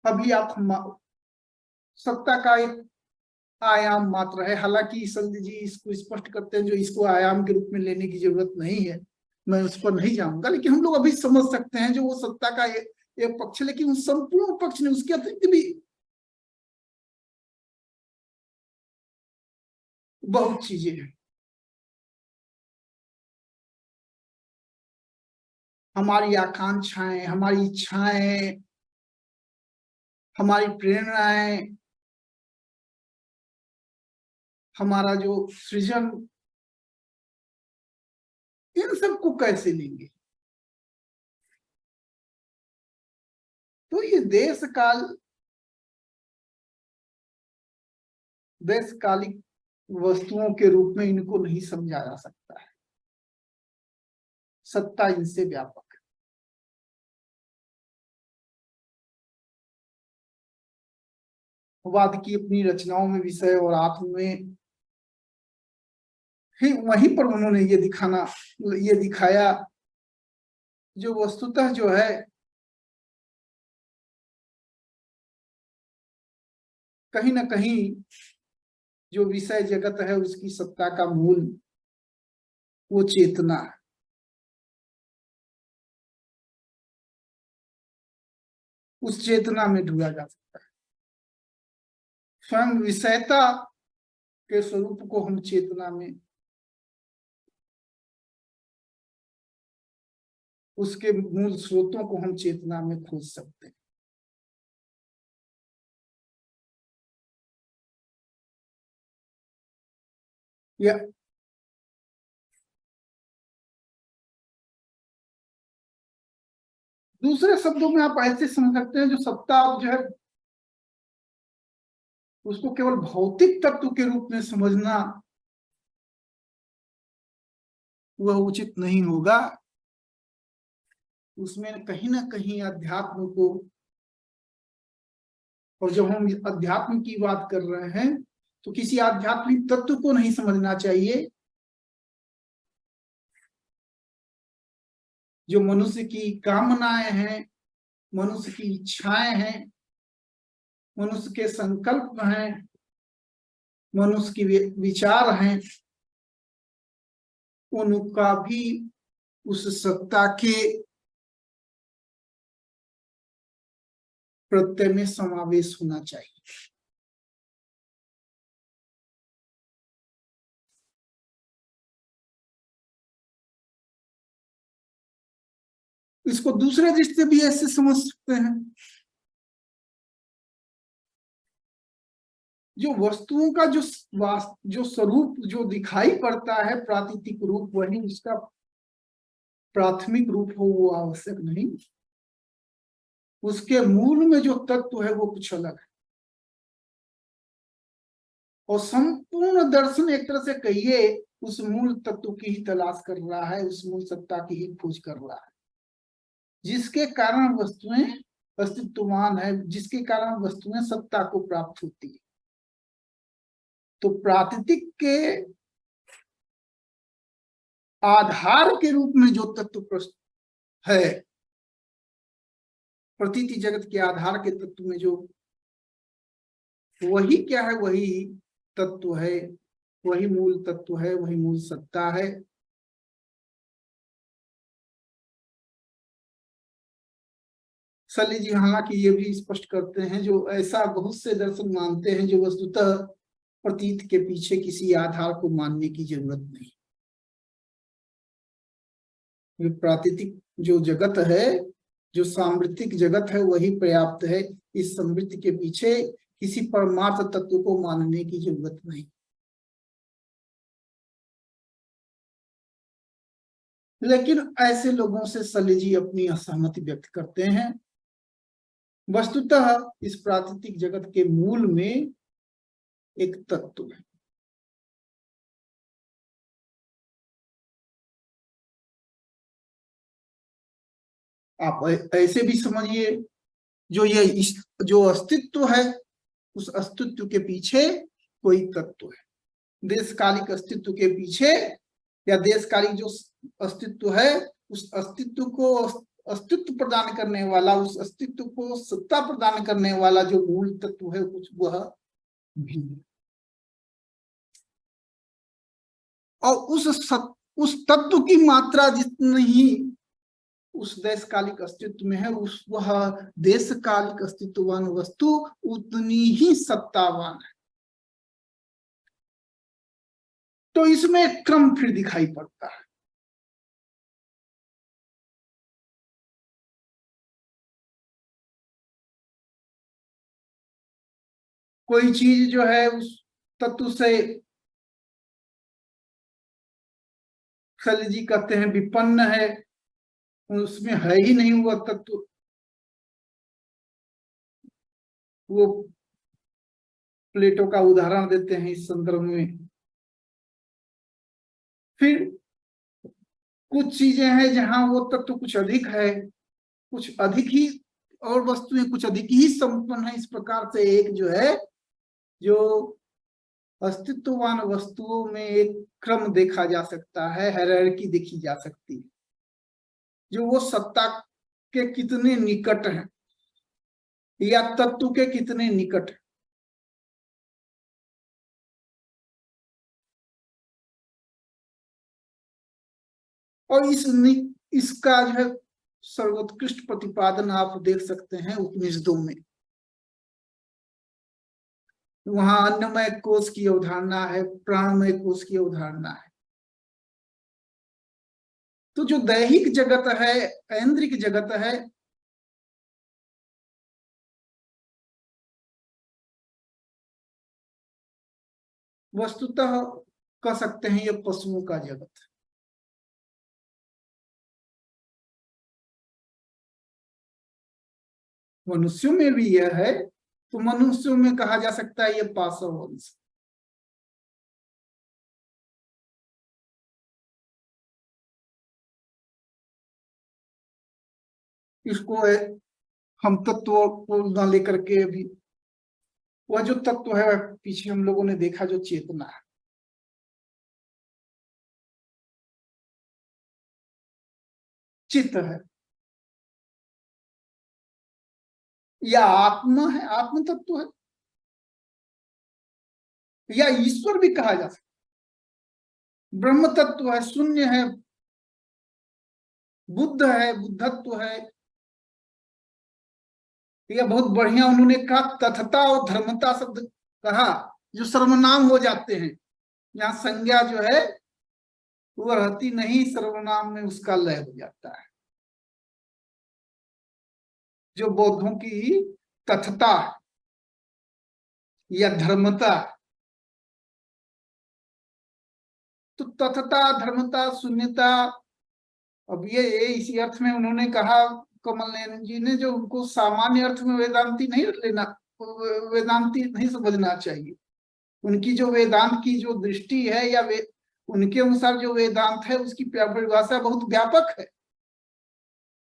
अभी आप सत्ता का एक आयाम मात्र है। हालांकि संजय जी इसको स्पष्ट करते हैं जो इसको आयाम के रूप में लेने की जरूरत नहीं है, मैं उस पर नहीं जाऊंगा, लेकिन हम लोग अभी समझ सकते हैं जो वो सत्ता का एक पक्ष, लेकिन उस संपूर्ण पक्ष ने उसके अतिरिक्त भी बहुत चीजें हैं। हमारी आकांक्षाएं, हमारी इच्छाएं, हमारी प्रेरणाएं, हमारा जो सृजन, इन सबको कैसे लेंगे? तो ये देशकालिक वस्तुओं के रूप में इनको नहीं समझा जा सकता है। सत्ता इनसे व्यापक है। वाद की अपनी रचनाओं में विषय और आत्म में ही वहीं पर उन्होंने ये दिखाया जो वस्तुतः जो है कहीं ना कहीं जो विषय जगत है उसकी सत्ता का मूल वो चेतना है। उस चेतना में ढूंढा जा सकता है। स्वयं विषयता के स्वरूप को हम चेतना में, उसके मूल स्रोतों को हम चेतना में खोज सकते हैं। या दूसरे शब्दों में आप ऐसे समझ सकते हैं जो सत्ता जो है उसको केवल भौतिक तत्व के रूप में समझना वह उचित नहीं होगा। उसमें कहीं ना कहीं अध्यात्म को, और जब हम अध्यात्म की बात कर रहे हैं तो किसी आध्यात्मिक तत्व को नहीं समझना चाहिए जो मनुष्य की कामनाएं हैं, मनुष्य की इच्छाएं हैं, मनुष्य के संकल्प हैं, मनुष्य की विचार हैं, उनका भी उस सत्ता के प्रत्यय में समावेश होना चाहिए। इसको दूसरे दृष्टि से भी ऐसे समझ सकते हैं, जो वस्तुओं का जो स्वरूप जो दिखाई पड़ता है प्राकृतिक रूप, वही उसका प्राथमिक रूप हो वो आवश्यक नहीं। उसके मूल में जो तत्व है वो कुछ अलग है। और संपूर्ण दर्शन एक तरह से कहिए उस मूल तत्व की ही तलाश कर रहा है, उस मूल सत्ता की ही खोज कर रहा है, जिसके कारण वस्तुएं अस्तित्वमान है, जिसके कारण वस्तुएं सत्ता को प्राप्त होती है। तो प्राकृतिक के आधार के रूप में जो तत्व है, प्रतीति जगत के आधार के तत्व में जो वही क्या है, वही तत्व है, वही मूल तत्व है, वही मूल सत्ता है। सली जी हालांकि ये भी स्पष्ट करते हैं जो ऐसा बहुत से दर्शन मानते हैं जो वस्तुतः प्रतीत के पीछे किसी आधार को मानने की जरूरत नहीं। प्राकृतिक जो जगत है जो सांवृत्तिक जगत है वही पर्याप्त है। इस समृद्धि के पीछे किसी परमार्थ तत्व को मानने की जरूरत नहीं। लेकिन ऐसे लोगों से सली जी अपनी असहमति व्यक्त करते हैं। वस्तुतः इस प्राकृतिक जगत के मूल में एक तत्व है। आप ऐसे भी समझिए, जो अस्तित्व है, उस अस्तित्व के पीछे कोई तत्व है। देशकालिक अस्तित्व के पीछे, या देशकालिक जो अस्तित्व है, उस अस्तित्व को अस्तित्व प्रदान करने वाला, उस अस्तित्व को सत्ता प्रदान करने वाला जो मूल तत्व है, कुछ वह भिन्न। और उस तत्व की मात्रा जितनी ही उस देशकालिक अस्तित्व में है, वह देशकालिक अस्तित्ववान वस्तु उतनी ही सत्तावान है। तो इसमें एक क्रम फिर दिखाई पड़ता है। कोई चीज जो है उस तत्व से खली जी कहते हैं विपन्न है, उसमें है ही नहीं हुआ तत्व। वो प्लेटो का उदाहरण देते हैं इस संदर्भ में। फिर कुछ चीजें हैं जहां वो तत्व कुछ अधिक है, कुछ अधिक ही, और वस्तुएं कुछ अधिक ही संपन्न है। इस प्रकार से एक जो है, जो अस्तित्ववान वस्तुओं में एक क्रम देखा जा सकता है, हायरार्की देखी जा सकती है, जो वो सत्ता के कितने निकट है या तत्व के कितने निकट है। और इसका जो है सर्वोत्कृष्ट प्रतिपादन आप देख सकते हैं उपनिषदों में। वहां अन्नमय कोश की अवधारणा है, प्राणमय कोश की अवधारणा है। तो जो दैहिक जगत है, ऐन्द्रिक जगत है, वस्तुतः कह सकते हैं ये पशुओं का जगत है। मनुष्यों में भी यह है, तो मनुष्यों में कहा जा सकता है ये पाशव वंश। इसको हम तत्व को न लेकर के अभी, वह जो तत्व है पीछे हम लोगों ने देखा जो चेतना है, चित्त है, या आत्मा है, आत्म तत्व है, या ईश्वर भी कहा जा सकता है, ब्रह्म तत्व है, शून्य है, बुद्ध है, बुद्धत्व है। यह बहुत बढ़िया उन्होंने कहा, तथता और धर्मता शब्द कहा, जो सर्वनाम हो जाते हैं, यहाँ संज्ञा जो है वो रहती नहीं, सर्वनाम में उसका लय हो जाता है। जो बौद्धों की तथता या धर्मता, तो तथता, धर्मता, शून्यता, अब ये इसी अर्थ में उन्होंने कहा कमल नयन जी ने, जो उनको सामान्य अर्थ में वेदांती नहीं लेना, वेदांती नहीं समझना चाहिए। उनकी जो वेदांत की जो दृष्टि है, या उनके अनुसार जो वेदांत है, उसकी परिभाषा बहुत व्यापक है।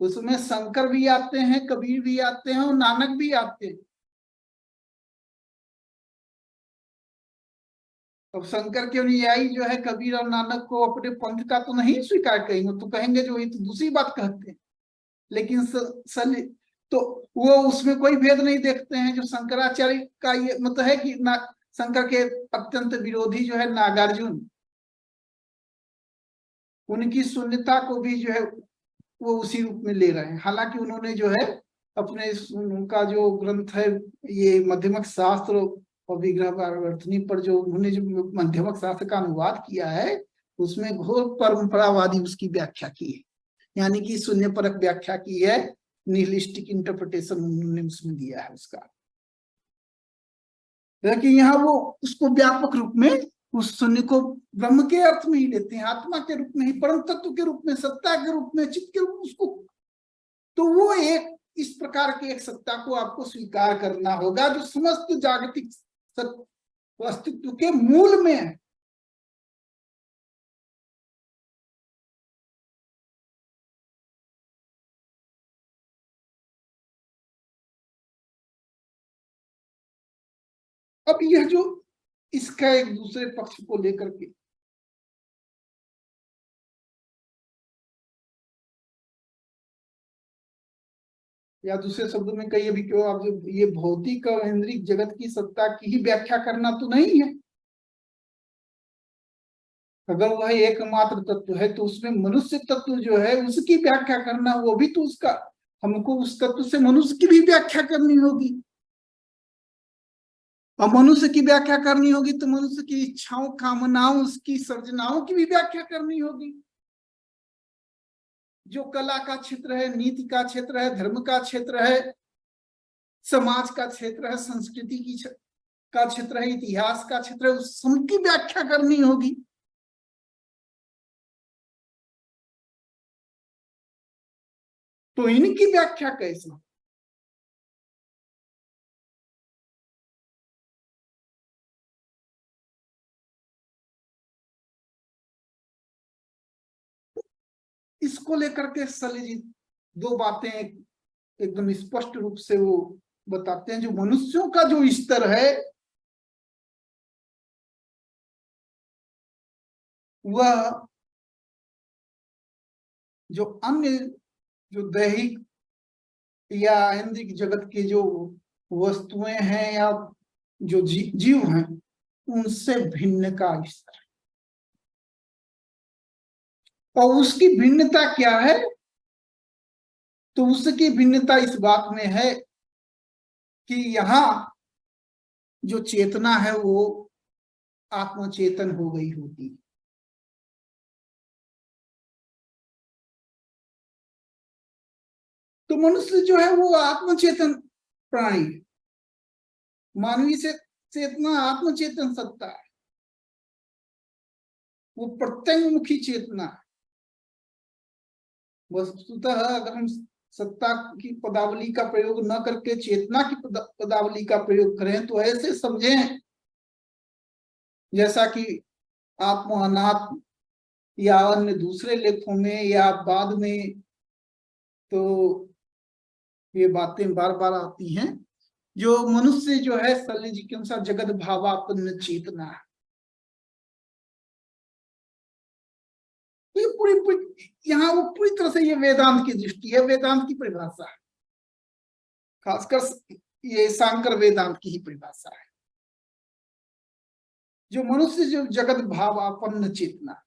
उसमें शंकर भी आते हैं, कबीर भी आते हैं, और नानक भी आते हैं। अब शंकर के अनुयायी जो है कबीर और नानक को अपने पंथ का तो नहीं स्वीकार करेंगे, तो कहेंगे जो ये तो दूसरी बात कहते हैं। लेकिन तो वो उसमें कोई भेद नहीं देखते हैं। जो शंकराचार्य का ये मत है कि शंकर के अत्यंत विरोधी जो है नागार्जुन, उनकी शून्यता को भी जो है वो उसी रूप में ले रहे हैं। हालांकि उन्होंने जो है अपने उनका जो ग्रंथ है, ये मध्यमक शास्त्र और विग्रह वर्तनी पर, जो उन्होंने जो मध्यमक शास्त्र का अनुवाद किया है, उसमें घोर परंपरावादी उसकी व्याख्या की है, यानी कि शून्य परक व्याख्या की है। निहिलिस्टिक इंटरप्रिटेशन उन्होंने उसमें दिया है उसका। लेकिन यहाँ वो उसको व्यापक रूप में उस शून्य को ब्रह्म के अर्थ में ही लेते हैं, आत्मा के रूप में ही, परम तत्व के रूप में, सत्ता के रूप में, चित्त के रूप में उसको। तो वो एक इस प्रकार की एक सत्ता को आपको स्वीकार करना होगा जो समस्त जागतिक अस्तित्व के मूल में है। अब यह जो इसका एक दूसरे पक्ष को लेकर के या दूसरे शब्दों में कहिए भी क्यों, आप जो ये भौतिक और इंद्रिय जगत की सत्ता की ही व्याख्या करना तो नहीं है। अगर वह एकमात्र तत्व है तो उसमें मनुष्य तत्व जो है उसकी व्याख्या करना, वो भी तो उसका, हमको उस तत्व से मनुष्य की भी व्याख्या करनी होगी। और मनुष्य की व्याख्या करनी होगी तो मनुष्य की इच्छाओं, कामनाओं, उसकी सर्जनाओं की भी व्याख्या करनी होगी। जो कला का क्षेत्र है, नीति का क्षेत्र है, धर्म का क्षेत्र है, समाज का क्षेत्र है, संस्कृति की का क्षेत्र है, इतिहास का क्षेत्र है, उस सबकी व्याख्या करनी होगी। तो इनकी व्याख्या कैसे? इसको लेकर के सली जी दो बातें एकदम स्पष्ट रूप से वो बताते हैं। जो मनुष्यों का जो स्तर है वह जो अन्य जो दैहिक या इंद्रिय जगत के जो वस्तुएं हैं या जो जीव हैं उनसे भिन्न का स्तर है। और उसकी भिन्नता क्या है? तो उसकी भिन्नता इस बात में है कि यहाँ जो चेतना है वो आत्मचेतन हो गई होती है। तो मनुष्य जो है वो आत्मचेतन प्राणी है, मानवीय से चेतना आत्मचेतन सत्ता है, वो प्रत्यंगमुखी चेतना है। वस्तुतः अगर हम सत्ता की पदावली का प्रयोग न करके चेतना की पदावली का प्रयोग करें तो ऐसे समझें जैसा कि आत्म अनात्म या अन्य दूसरे लेखों में या बाद में तो ये बातें बार बार आती हैं। जो मनुष्य जो है सल्ली जी के अनुसार जगत भावापन्न चेतना है। ये पूरी यहाँ वो पूरी तरह से ये वेदांत की दृष्टि है, वेदांत की परिभाषा है, खासकर ये शांकर वेदांत की ही परिभाषा है। जो मनुष्य जो जगत भावापन्न चेतना,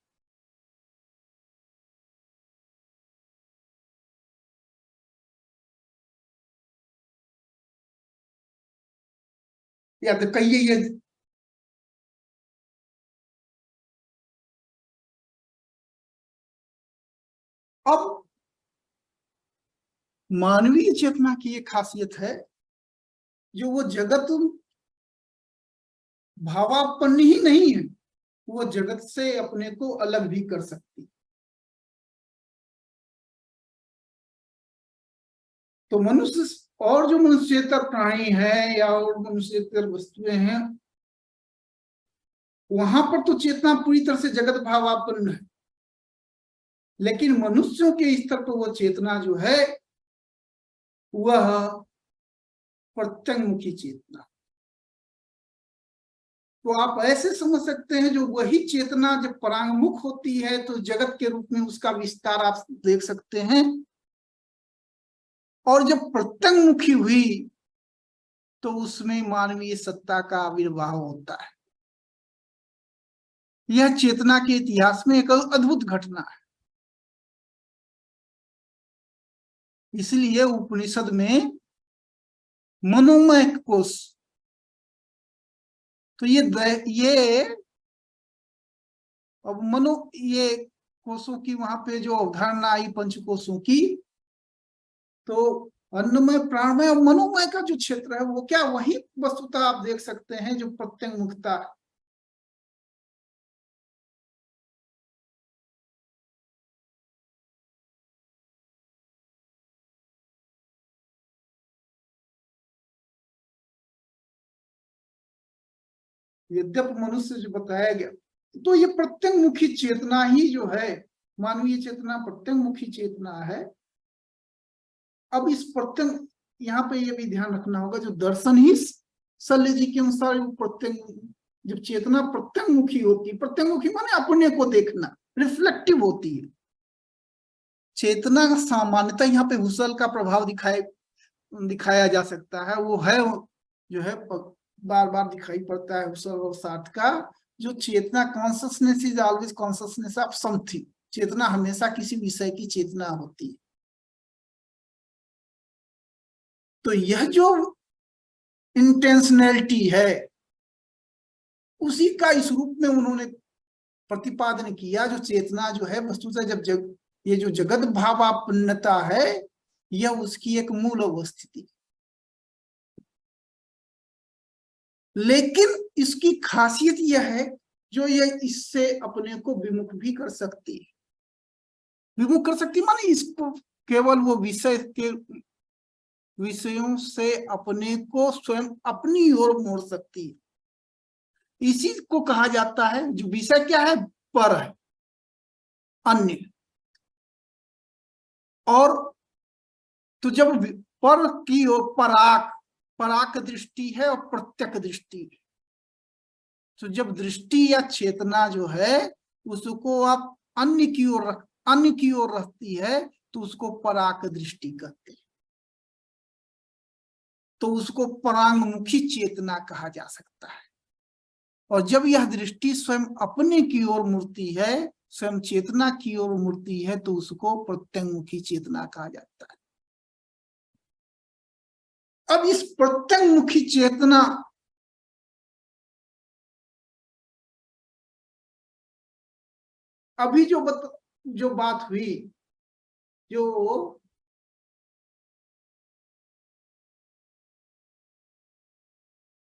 या तो कहिए ये अब मानवीय चेतना की ये खासियत है जो वो जगत भावापन्न ही नहीं है, वो जगत से अपने को अलग भी कर सकती। तो मनुष्य और जो मनुष्येतर प्राणी है या और मनुष्येतर वस्तुएं हैं वहां पर तो चेतना पूरी तरह से जगत भावापन्न है, लेकिन मनुष्यों के स्तर पर वो चेतना जो है वह प्रत्यंगमुखी चेतना। तो आप ऐसे समझ सकते हैं जो वही चेतना जब परांगमुख होती है तो जगत के रूप में उसका विस्तार आप देख सकते हैं, और जब प्रत्यंगमुखी हुई तो उसमें मानवीय सत्ता का आविर्भाव होता है। यह चेतना के इतिहास में एक अद्भुत घटना है। इसलिए उपनिषद में मनोमय कोश, तो ये अब मनो ये कोशों की वहां पे जो अवधारणा आई पंच कोशों की, तो अन्नमय, प्राणमय और मनोमय का जो क्षेत्र है वो क्या, वही वस्तुतः आप देख सकते हैं जो प्रत्यंगमुखता है। यद्यप मनुष्य जो बताया गया, तो ये प्रत्यंगमुखी चेतना ही जो है, मानवीय चेतना प्रत्यंगमुखी चेतना है। अब इस प्रत्यंग, यहाँ पे ये भी ध्यान रखना होगा, जो दर्शन ही शल्य जी के अनुसार प्रत्यंग, जब चेतना प्रत्यंगमुखी होती है, प्रत्यंगमुखी माने अपने को देखना, रिफ्लेक्टिव होती है। चेतना का सामान्यतः यहाँ पे हुसल का प्रभाव दिखाया जा सकता है, वो है जो है बार बार दिखाई पड़ता है हुसल और सार्थ का, जो चेतना consciousness is always consciousness of something, चेतना हमेशा किसी विषय की चेतना होती है। तो यह जो इंटेंशनैलिटी है उसी का इस रूप में उन्होंने प्रतिपादन किया। जो चेतना जो है वस्तुतः जब ये जो जगत भावापन्नता है, यह उसकी एक मूल अवस्थिति, लेकिन इसकी खासियत यह है जो ये इससे अपने को विमुख भी कर सकती है। विमुख कर सकती माने इसको केवल वो विषयों से अपने को स्वयं अपनी ओर मोड़ सकती है। इसी को कहा जाता है, जो विषय क्या है, पर है, अन्य। और तो जब पर की ओर पराक दृष्टि है और प्रत्यक दृष्टि है, तो जब दृष्टि या चेतना जो है उसको आप अन्य की ओर रखती है तो उसको पराक दृष्टि कहते हैं। तो उसको परांगमुखी चेतना कहा जा सकता है। और जब यह दृष्टि स्वयं अपने की ओर मुड़ती है, स्वयं चेतना की ओर मुड़ती है, तो उसको प्रत्यंगमुखी चेतना कहा जाता है। अब इस प्रत्यंगमुखी चेतना अभी जो बात हुई,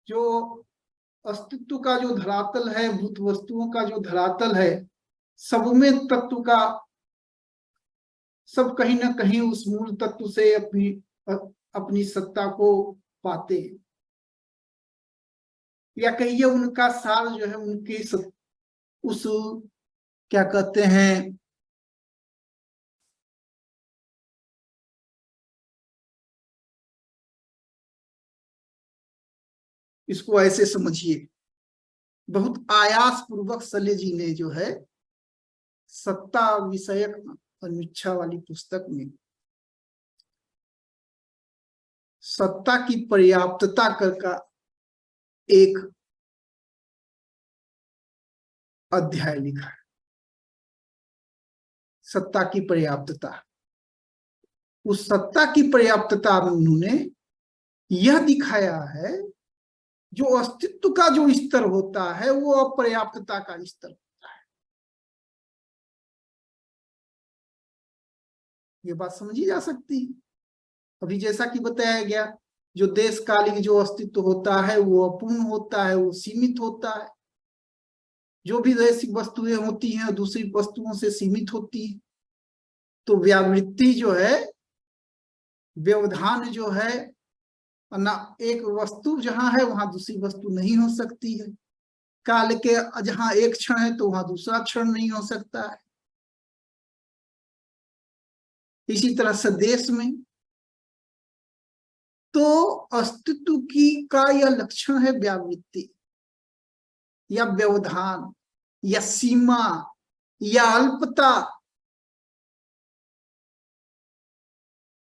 जो अस्तित्व का जो धरातल है, भूत वस्तुओं का जो धरातल है, सब में तत्व का, सब कहीं ना कहीं उस मूल तत्व से अपनी सत्ता को पाते हैं, या कहिए उनका सार जो है उनकी उस क्या कहते हैं, इसको ऐसे समझिए, बहुत आयास पूर्वक शल्य जी ने जो है सत्ता विषयक अनिच्छा वाली पुस्तक में सत्ता की पर्याप्तता का एक अध्याय लिखा है। सत्ता की पर्याप्तता, उस सत्ता की पर्याप्तता में उन्होंने यह दिखाया है, जो अस्तित्व का जो स्तर होता है वो अपर्याप्तता का स्तर होता है। ये बात समझी जा सकती है। अभी जैसा कि बताया गया, जो देश कालिक जो अस्तित्व होता है वो अपूर्ण होता है, वो सीमित होता है। जो भी दैसिक वस्तुएं होती हैं दूसरी वस्तुओं से सीमित होती है। तो व्यावृत्ति जो है, व्यवधान जो है ना, एक वस्तु जहां है वहां दूसरी वस्तु नहीं हो सकती है। काल के जहां एक क्षण है तो वहां दूसरा क्षण नहीं हो सकता है। इसी तरह से देश में तो अस्तित्व की का यह लक्षण है व्यावृत्ति या व्यवधान या सीमा या अल्पता।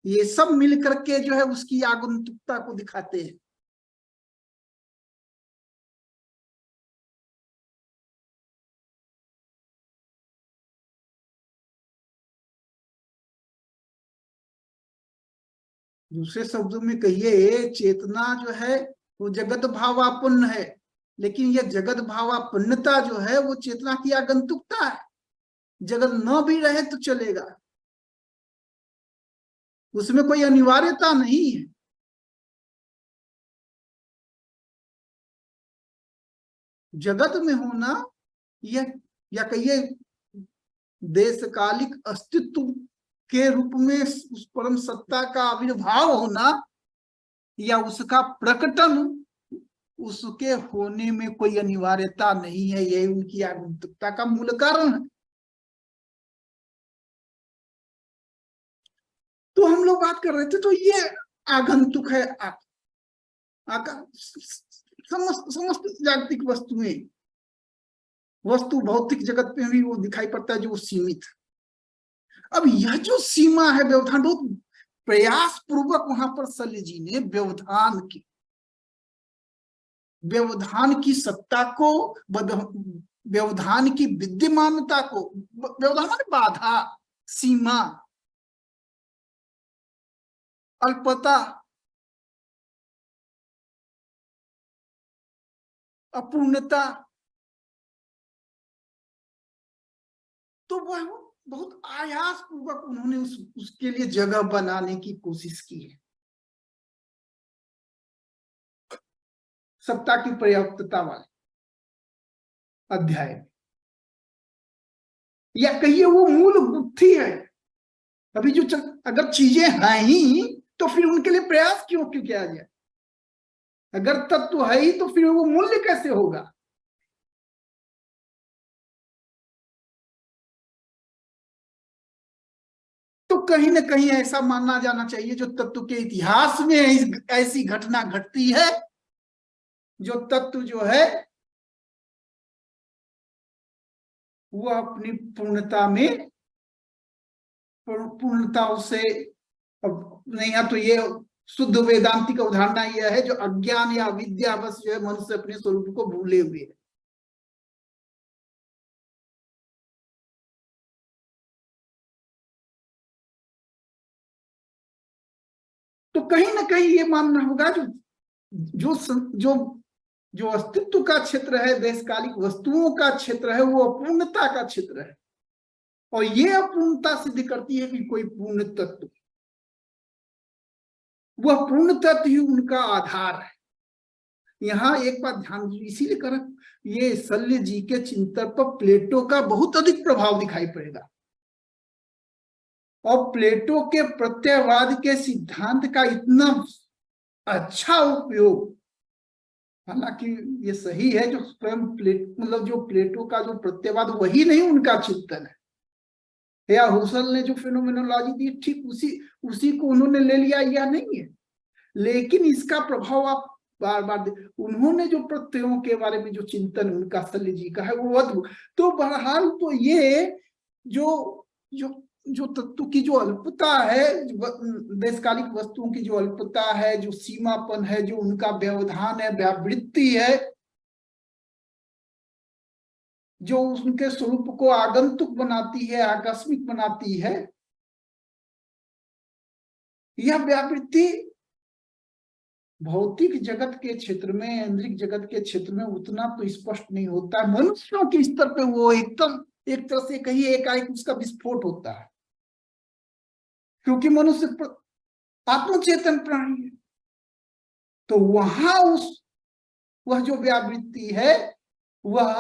ये सब मिलकर के जो है उसकी आगंतुकता को दिखाते हैं। दूसरे शब्दों में कहिए, चेतना जो है वो जगत भावापन्न है, लेकिन यह जगत भावापन्नता जो है वो चेतना की आगंतुकता है। जगत न भी रहे तो चलेगा, उसमें कोई अनिवार्यता नहीं है। जगत में होना या कहिए देशकालिक अस्तित्व के रूप में उस परम सत्ता का आविर्भाव होना या उसका प्रकटन, उसके होने में कोई अनिवार्यता नहीं है। यही उनकी आगंतुकता का मूल कारण है। तो हम लोग बात कर रहे थे, तो ये आगंतुक है। समस्त जागतिक वस्तुएं, वस्तु भौतिक जगत में भी वो दिखाई पड़ता है जो सीमित है। अब यह जो सीमा है व्यवधान, बहुत प्रयास पूर्वक वहां पर शल्य जी ने व्यवधान की सत्ता को, व्यवधान की विद्यमानता को, व्यवधान माने बाधा, सीमा, अल्पता, अपूर्णता, तो वह बहुत आयास पूर्वक उन्होंने उसके लिए जगह बनाने की कोशिश की है। सत्ता की पर्याप्तता वाले अध्याय, या कहिए वो मूल बुद्धि है। अभी जो अगर चीजें हैं ही तो फिर उनके लिए प्रयास क्यों किया जाए? अगर तत्व है ही तो फिर वो मूल्य कैसे होगा? तो कहीं ना कहीं ऐसा मानना जाना चाहिए, जो तत्व के इतिहास में ऐसी घटना घटती है, जो तत्व जो है वो अपनी पूर्णता से, अब नहीं, या तो ये शुद्ध वेदांतिक अवधारणा यह है, जो अज्ञान या अविद्या बस जो है मनुष्य अपने स्वरूप को भूले हुए है। तो कहीं ना कहीं ये मानना होगा, जो जो जो अस्तित्व का क्षेत्र है, देशकालिक वस्तुओं का क्षेत्र है, वो अपूर्णता का क्षेत्र है। और ये अपूर्णता सिद्ध करती है कि कोई पूर्ण तत्व, वह पूर्ण तत्व ही उनका आधार है। यहाँ एक बात ध्यान इसीलिए कर, ये शल्य जी के चिंतन पर प्लेटो का बहुत अधिक प्रभाव दिखाई पड़ेगा, और प्लेटो के प्रत्ययवाद के सिद्धांत का इतना अच्छा उपयोग, हालांकि ये सही है, जो स्वयं मतलब जो प्लेटो का जो प्रत्ययवाद, वही नहीं उनका चिंतन है, या हुसल ने जो फेनोमेनोलॉजी दी, ठीक उसी को उन्होंने ले लिया, यह नहीं है। लेकिन इसका प्रभाव आप बार बार उन्होंने जो प्रत्ययों के बारे में जो चिंतन उनका शल्य जी का है, वो अद्भुत। तो बहरहाल तो ये जो जो जो तत्व की जो अल्पता है, देशकालिक वस्तुओं की जो अल्पता है, जो सीमापन है, जो उनका व्यवधान है, व्यावृत्ति है, जो उनके स्वरूप को आगंतुक बनाती है, आकस्मिक बनाती है, यह व्यावृत्ति भौतिक जगत के क्षेत्र में, इंद्रिक जगत के क्षेत्र में उतना तो स्पष्ट नहीं होता है। मनुष्यों के स्तर पे वो एकदम एक तरह से कहिए एकाएक उसका विस्फोट होता है, क्योंकि मनुष्य आत्मचेतन प्राणी है। तो वहां वह जो व्यावृत्ति है, वह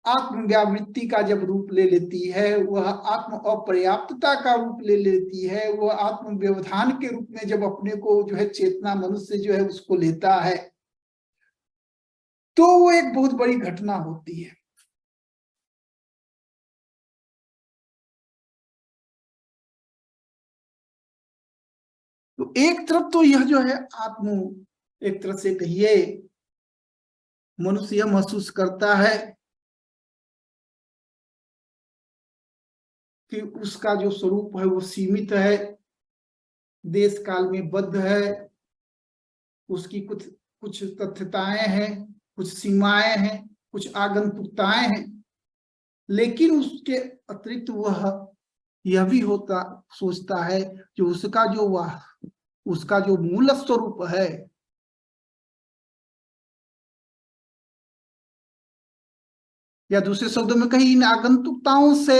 आत्म व्यावृत्ति का जब रूप ले लेती है, वह आत्म अपर्याप्तता का रूप ले लेती है, वह आत्म व्यवधान के रूप में जब अपने को जो है चेतना मनुष्य जो है उसको लेता है, तो वो एक बहुत बड़ी घटना होती है। तो एक तरफ तो यह जो है आत्म, एक तरह से कहिए मनुष्य महसूस करता है कि उसका जो स्वरूप है वो सीमित है, देश काल में बद्ध है, उसकी कुछ कुछ तथ्यताएं हैं, कुछ सीमाएं हैं, कुछ आगंतुकताएं हैं। लेकिन उसके अतिरिक्त वह यह भी सोचता है कि उसका जो मूल स्वरूप है, या दूसरे शब्दों में कहीं इन आगंतुकताओं से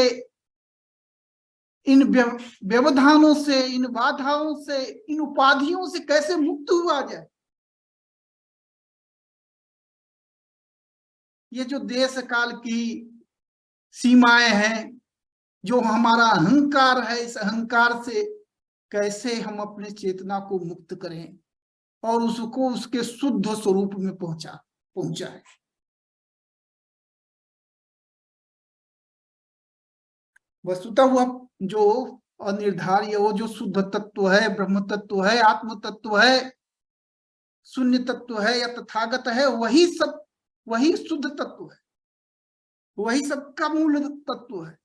इन व्यवधानों से, इन बाधाओं से, इन उपाधियों से कैसे मुक्त हुआ जाए। ये जो देश काल की सीमाएं हैं, जो हमारा अहंकार है, इस अहंकार से कैसे हम अपने चेतना को मुक्त करें और उसको उसके शुद्ध स्वरूप में पहुंचाए। वस्तुतः वह जो अनिर्धार्य, वो जो शुद्ध तत्व है, ब्रह्म तत्व है, आत्म तत्व है, शून्य तत्व है या तथागत है, वही शुद्ध तत्व है, वही सबका मूल तत्व है।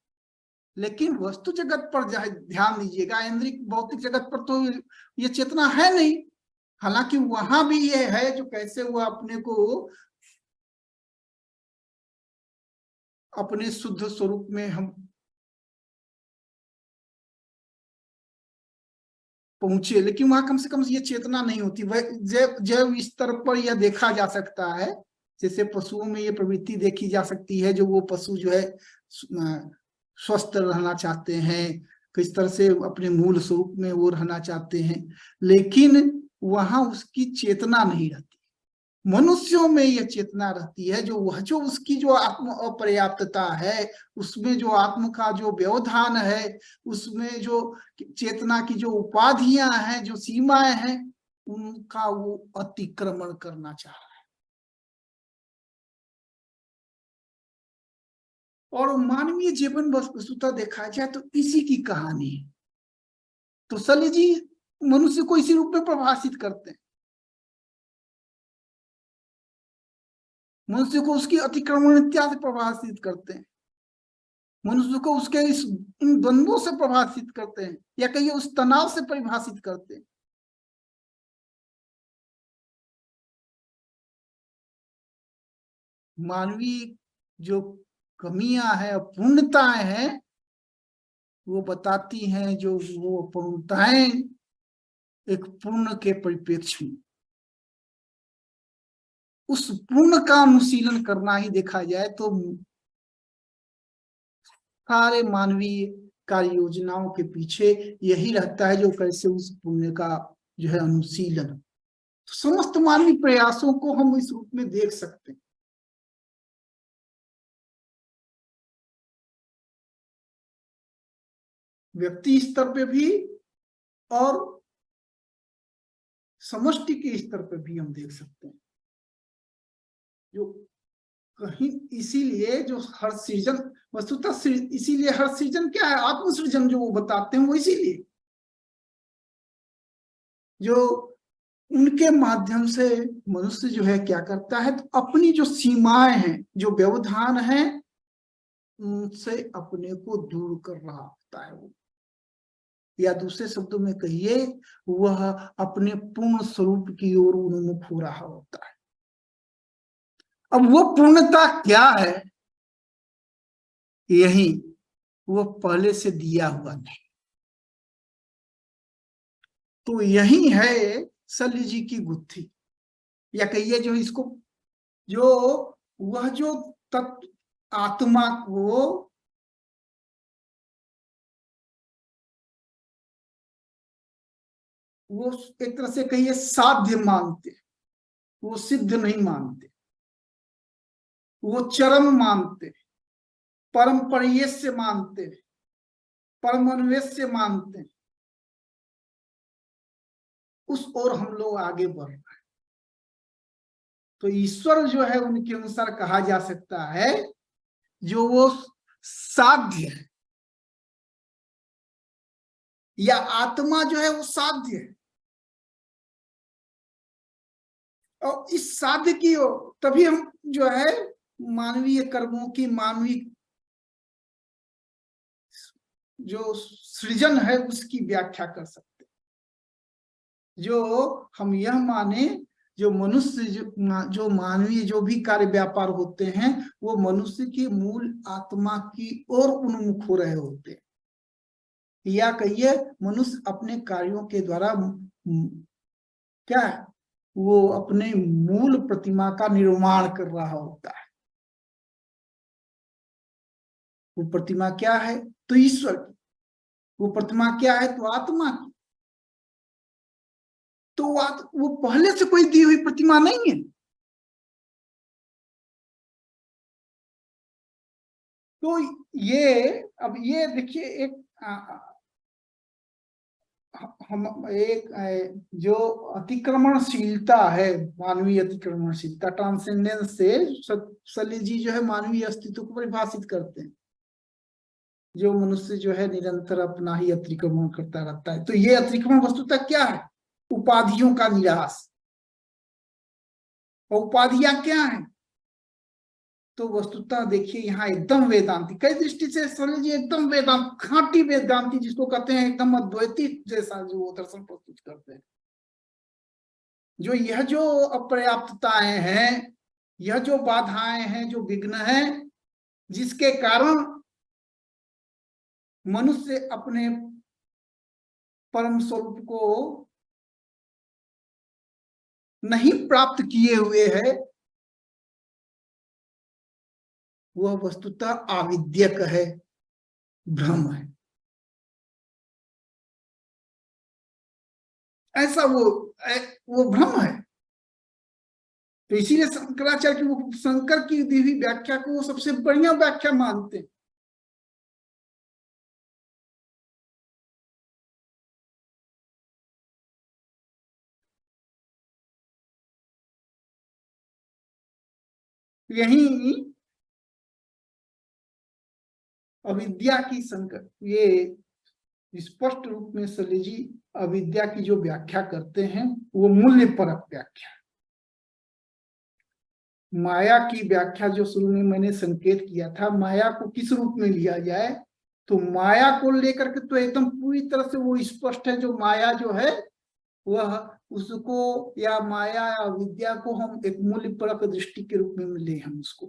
लेकिन वस्तु जगत पर ध्यान दीजिएगा, इंद्रिक भौतिक जगत पर तो ये चेतना है नहीं। हालांकि वहां भी ये है जो कैसे वो अपने को अपने शुद्ध स्वरूप में हम पहुंचे, लेकिन वहां कम से कम ये चेतना नहीं होती। जैव स्तर पर यह देखा जा सकता है, जैसे पशुओं में ये प्रवृत्ति देखी जा सकती है, जो वो पशु जो है स्वस्थ रहना चाहते हैं, किस तरह से अपने मूल स्वरूप में वो रहना चाहते हैं, लेकिन वहां उसकी चेतना नहीं रहती। मनुष्यों में यह चेतना रहती है, जो उसकी जो आत्म अपर्याप्तता है, उसमें जो आत्म का जो व्यवधान है, उसमें जो चेतना की जो उपाधियां हैं, जो सीमाएं हैं, उनका वो अतिक्रमण करना चाह रहा है। और मानवीय जीवन वस्तुतः देखा जाए तो इसी की कहानी है। तो सली जी मनुष्य को इसी रूप में प्रभाषित करते हैं, मनुष्य को उसकी अतिक्रमण इत्यादि से प्रभाषित करते हैं, मनुष्य को उसके इन द्वंद्वों से प्रभाषित करते हैं, या कहिए उस तनाव से परिभाषित करते हैं। मानवीय जो कमियां हैं, अपूर्णताएं हैं, वो बताती हैं, जो वो अपूर्णताएं एक पूर्ण के परिप्रेक्ष्य में, उस पूर्ण का अनुशीलन करना ही देखा जाए तो सारे मानवीय कार्य योजनाओं के पीछे यही रहता है, जो कैसे उस पुण्य का जो है अनुशीलन। तो समस्त मानवीय प्रयासों को हम इस रूप में देख सकते हैं। व्यक्ति स्तर पे भी और समष्टि के स्तर पे भी हम देख सकते हैं। जो कहीं इसीलिए जो हर सृजन वस्तुतः इसीलिए हर सृजन क्या है, आत्मसृजन जो वो बताते हैं, वो इसीलिए जो उनके माध्यम से मनुष्य जो है क्या करता है, तो अपनी जो सीमाएं हैं, जो व्यवधान है, उनसे अपने को दूर कर रहा होता है वो, या दूसरे शब्दों में कहिए, वह अपने पूर्ण स्वरूप की ओर उन्मुख हो रहा होता है। अब वो पूर्णता क्या है, यही वो पहले से दिया हुआ नहीं। तो यही है शल्य जी की गुत्थी, या कहिए जो इसको जो वह जो तत्व आत्मा को वो एक तरह से कहिए साध्य मानते, वो सिद्ध नहीं मानते, वो चरम मानते, परम परियेश्य मानते, परम अन्वेष्य मानते, उस ओर हम लोग आगे बढ़ रहे हैं। तो ईश्वर जो है उनके अनुसार कहा जा सकता है जो वो साध्य है, या आत्मा जो है वो साध्य है। और इस साध्य की तभी हम जो है मानवीय कर्मों की, मानवीय जो सृजन है उसकी व्याख्या कर सकते हैं। जो हम यह माने, जो मनुष्य जो मानवीय जो भी कार्य व्यापार होते हैं, वो मनुष्य की मूल आत्मा की ओर उन्मुख हो रहे होते हैं, या कहिए मनुष्य अपने कार्यों के द्वारा क्या है, वो अपने मूल प्रतिमा का निर्माण कर रहा होता है। वो प्रतिमा क्या है, तो ईश्वर की। वो प्रतिमा क्या है? तो आत्मा की। तो वो पहले से कोई दी हुई प्रतिमा नहीं है। तो अब ये देखिए, एक हम एक जो अतिक्रमणशीलता है, मानवीय अतिक्रमणशीलता, ट्रांसेंडेंस से सली जी जो है मानवीय अस्तित्व को परिभाषित करते हैं। जो मनुष्य जो है निरंतर अपना ही अतिक्रमण करता रहता है। तो ये अतिक्रमण वस्तुतः क्या है? उपाधियों का निराश। और उपाधियां क्या है? तो वस्तुतः देखिए यहाँ एकदम वेदांती, कई दृष्टि से सली जी एकदम वेदांत, खांटी वेदांती जिसको कहते हैं, एकदम अद्वैती जैसा जो वो दर्शन प्रस्तुत करते हैं। यह जो अपर्याप्तताएं हैं, यह जो बाधाएं हैं, जो विघ्न हैं, जिसके कारण मनुष्य अपने परम स्वरूप को नहीं प्राप्त किए हुए है, वह वस्तुतः आविद्यक है, भ्रम है। ऐसा वो भ्रम है। तो इसीलिए शंकराचार्य की, वो शंकर की दी हुई व्याख्या को वो सबसे बढ़िया व्याख्या मानते हैं। यही अविद्या की संकर, ये स्पष्ट रूप में सली जी अविद्या की जो व्याख्या करते हैं वो मूल्य परक व्याख्या। माया की व्याख्या जो शुरू में मैंने संकेत किया था, माया को किस रूप में लिया जाए, तो माया को लेकर के तो एकदम पूरी तरह से वो स्पष्ट है। जो माया जो है वह, उसको या माया या विद्या को हम एक मूल्य परक दृष्टि के रूप में ले, हम उसको,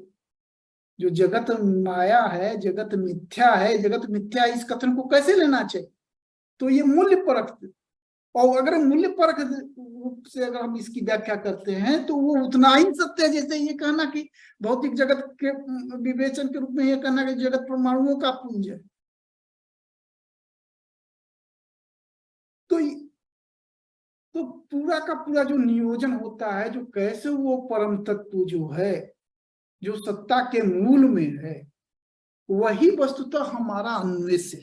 जो जगत माया है, जगत मिथ्या है, जगत मिथ्या, इस कथन को कैसे लेना चाहिए? तो ये मूल्य परक। और अगर मूल्य परक रूप से अगर हम इसकी व्याख्या करते हैं तो वो उतना ही सत्य है जैसे ये कहना कि भौतिक जगत के विवेचन के रूप में ये कहना कि जगत परमाणुओं का पुंज है। तो पूरा का पूरा जो नियोजन होता है, जो कैसे वो परम तत्व जो है, जो सत्ता के मूल में है, वही वस्तुतः हमारा अन्वेष है।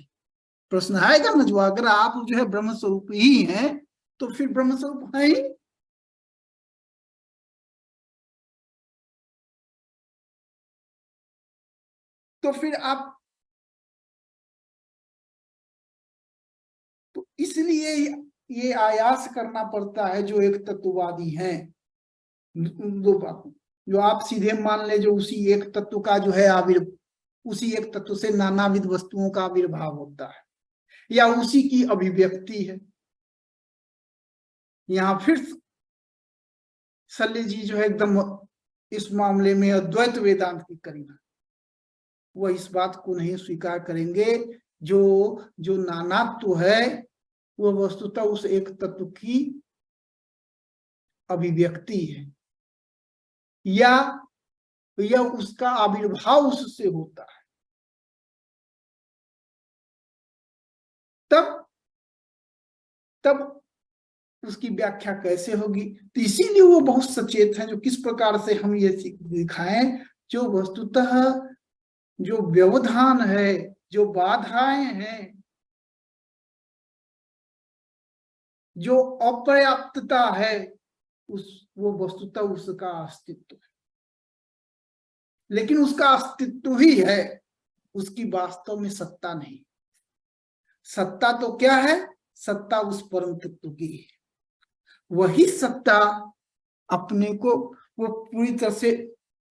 प्रश्न आएगा ना, जो अगर आप जो है ब्रह्म स्वरूप ही हैं, तो फिर ब्रह्म स्वरूप है ही। तो फिर आप, तो इसलिए ये आयास करना पड़ता है जो एक तत्ववादी हैं। दो बात, जो आप सीधे मान ले, जो उसी एक तत्व का जो है उसी एक तत्व से नानाविध वस्तुओं का आविर्भाव होता है, या उसी की अभिव्यक्ति है। यहाँ फिर सल्ले जी जो है एकदम इस मामले में अद्वैत वेदांत की करीब, वह इस बात को नहीं स्वीकार करेंगे जो जो नानात्व है वह वस्तुतः उस एक तत्व की अभिव्यक्ति है, या उसका आविर्भाव उससे होता है। तब उसकी व्याख्या कैसे होगी? तो इसीलिए वो बहुत सचेत है, जो किस प्रकार से हम ये दिखाएं, जो वस्तुतः जो व्यवधान है, जो बाधाएं हैं, जो अपर्याप्तता है, वो वस्तुतः उसका अस्तित्व है। लेकिन उसका अस्तित्व ही है, उसकी वास्तव में सत्ता नहीं। सत्ता तो क्या है? सत्ता उस परम तत्व की है। वही सत्ता अपने को वो पूरी तरह से,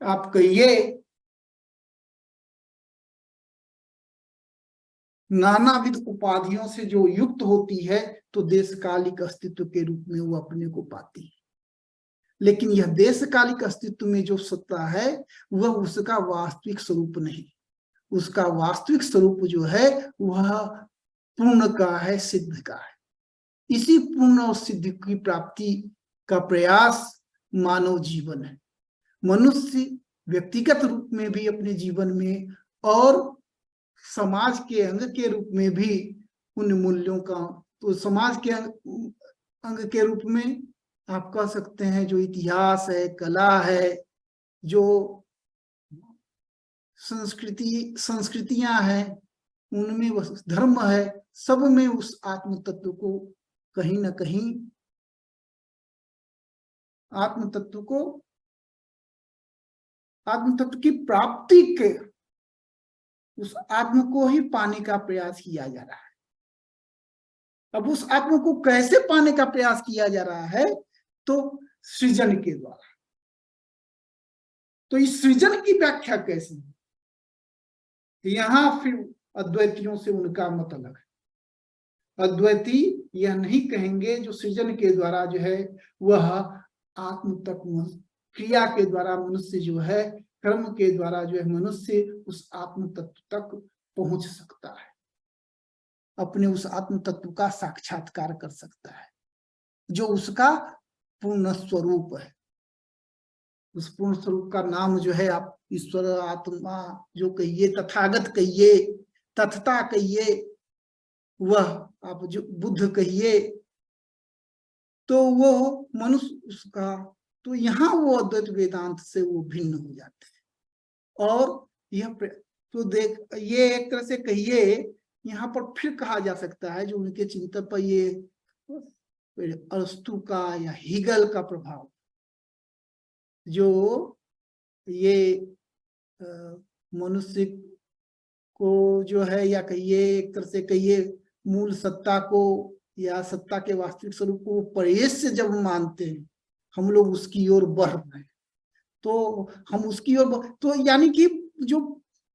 आप कहिए, नानाविध उपाधियों से जो युक्त होती है, तो देशकालिक अस्तित्व के रूप में वो अपने को पाती है। लेकिन यह देशकालिक अस्तित्व में जो सत्ता है वह उसका वास्तविक स्वरूप नहीं। उसका वास्तविक स्वरूप जो है वह पूर्ण का है, सिद्ध का है। इसी पूर्ण और सिद्ध की प्राप्ति का प्रयास मानव जीवन है। मनुष्य व्यक्तिगत रूप में भी अपने जीवन में और समाज के अंग के रूप में भी उन मूल्यों का, तो समाज के अंग के रूप में आप कह सकते हैं जो इतिहास है, कला है, जो संस्कृतियां हैं, उनमें वह धर्म है, सब में उस आत्म तत्व को कहीं ना कहीं, आत्म तत्व की प्राप्ति के, उस आत्म को ही पाने का प्रयास किया जा रहा है। अब उस आत्म को कैसे पाने का प्रयास किया जा रहा है? तो सृजन के द्वारा। तो इस सृजन की व्याख्या कैसे? यहां फिर अद्वैतियों से उनका मत अलग है। अद्वैती यह नहीं कहेंगे जो सृजन के द्वारा जो है वह आत्म तक, क्रिया के द्वारा मनुष्य जो है, कर्म के द्वारा जो है मनुष्य उस आत्म तत्व तक पहुंच सकता है, अपने उस आत्म तत्व का साक्षात्कार कर सकता है, जो उसका पूर्ण स्वरूप है। उस पूर्ण स्वरूप का नाम जो है आप ईश्वर, आत्मा जो कहिए, तथागत कहिए, तथता कहिए, वह आप जो बुद्ध कहिए, तो वो मनुष्य उसका, तो यहाँ वो अद्वैत वेदांत से वो भिन्न हो जाते हैं। और यह तो देख, ये एक तरह से कहिए यहाँ पर फिर कहा जा सकता है जो उनके चिंतन पर ये अरस्तु का या हीगल का प्रभाव, जो ये मनुष्य को जो है, या कहिए एक तरह से कहिए मूल सत्ता को या सत्ता के वास्तविक स्वरूप को परहेज से जब मानते हैं, हम लोग उसकी ओर बढ़ रहे हैं, तो हम उसकी ओर, तो यानी कि जो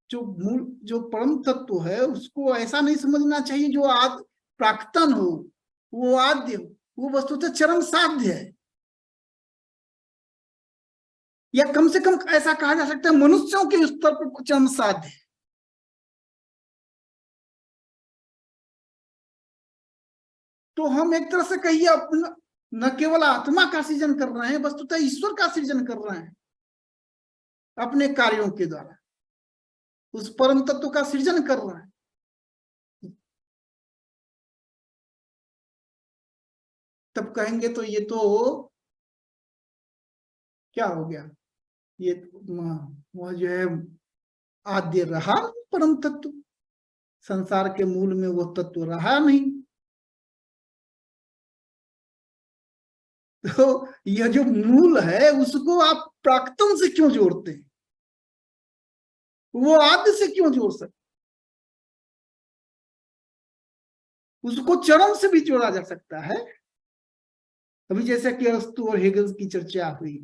जो मूल, जो परम तत्व है, उसको ऐसा नहीं समझना चाहिए जो प्राक्तन हो, वो आद्य हो, वो वस्तुतः चरम साध्य है, या कम से कम ऐसा कहा जा सकता है मनुष्यों के स्तर पर चरम साध्य है। तो हम एक तरह से कहिए अपना न केवल आत्मा का सृजन कर रहे हैं, वस्तुतः ईश्वर का सृजन कर रहे हैं अपने कार्यों के द्वारा, उस परम तत्व का सृजन कर रहे हैं। तब कहेंगे तो ये तो क्या हो गया, ये वह जो है आद्य रहा परम तत्व, संसार के मूल में वो तत्व रहा नहीं। तो यह जो मूल है उसको आप प्राक्तन से क्यों जोड़ते हैं? वो आद्य से क्यों जोड़ सकते? उसको चरम से भी जोड़ा जा सकता है। अभी जैसे कि अरस्तु और हेगल की चर्चा हुई,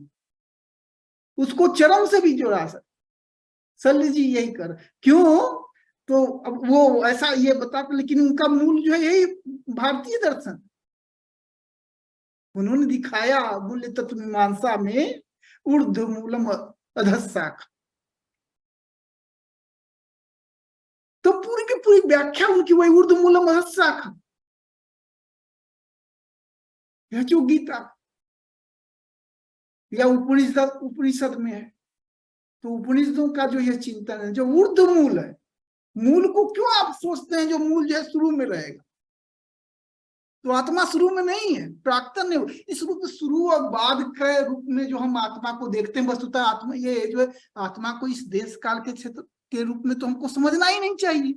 उसको चरम से भी जोड़ा सकता। सल्ली जी यही कर, क्यों? तो अब वो ऐसा ये बताते, लेकिन उनका मूल जो है यही भारतीय दर्शन, उन्होंने दिखाया मूल्य तत्व मीमांसा में ऊर्ध्व मूलम अधस्शाखा, तो पूरी की पूरी व्याख्या उनकी वही ऊर्ध्व मूलम अधस्शाखा, यह जो गीता या उपनिषद में है, तो उपनिषदों का जो यह चिंतन है, जो ऊर्ध्व मूल है, मूल को क्यों आप सोचते हैं जो मूल जो है शुरू में रहेगा? तो आत्मा शुरू में नहीं है, प्राक्तन नहीं। इस रूप में शुरू और बाद के रूप में जो हम आत्मा को देखते हैं, वस्तुतः आत्मा ये जो है, आत्मा को इस देश काल के क्षेत्र के रूप में तो हमको समझना ही नहीं चाहिए।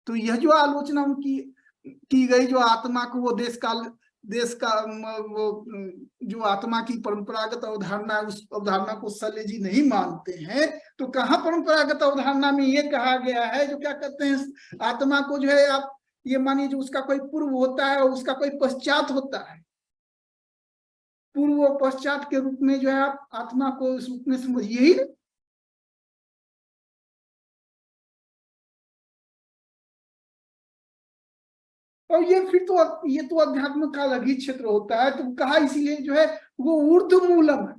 तो यह जो आलोचना उनकी की गई, जो आत्मा को वो देश का वो जो आत्मा की परंपरागत अवधारणा, उस अवधारणा को सल्ले जी नहीं मानते हैं, तो कहाँ परंपरागत अवधारणा में ये कहा गया है, जो क्या कहते हैं आत्मा को जो है आप ये मानिए जो उसका कोई पूर्व होता है और उसका कोई पश्चात होता है, पूर्व और पश्चात के रूप में जो है आप आत्मा को इस रूप में समझिए ही। और ये फिर तो ये तो अध्यात्म का अलग ही क्षेत्र होता है, तो कहा इसीलिए जो है वो ऊर्ध्व मूलम है।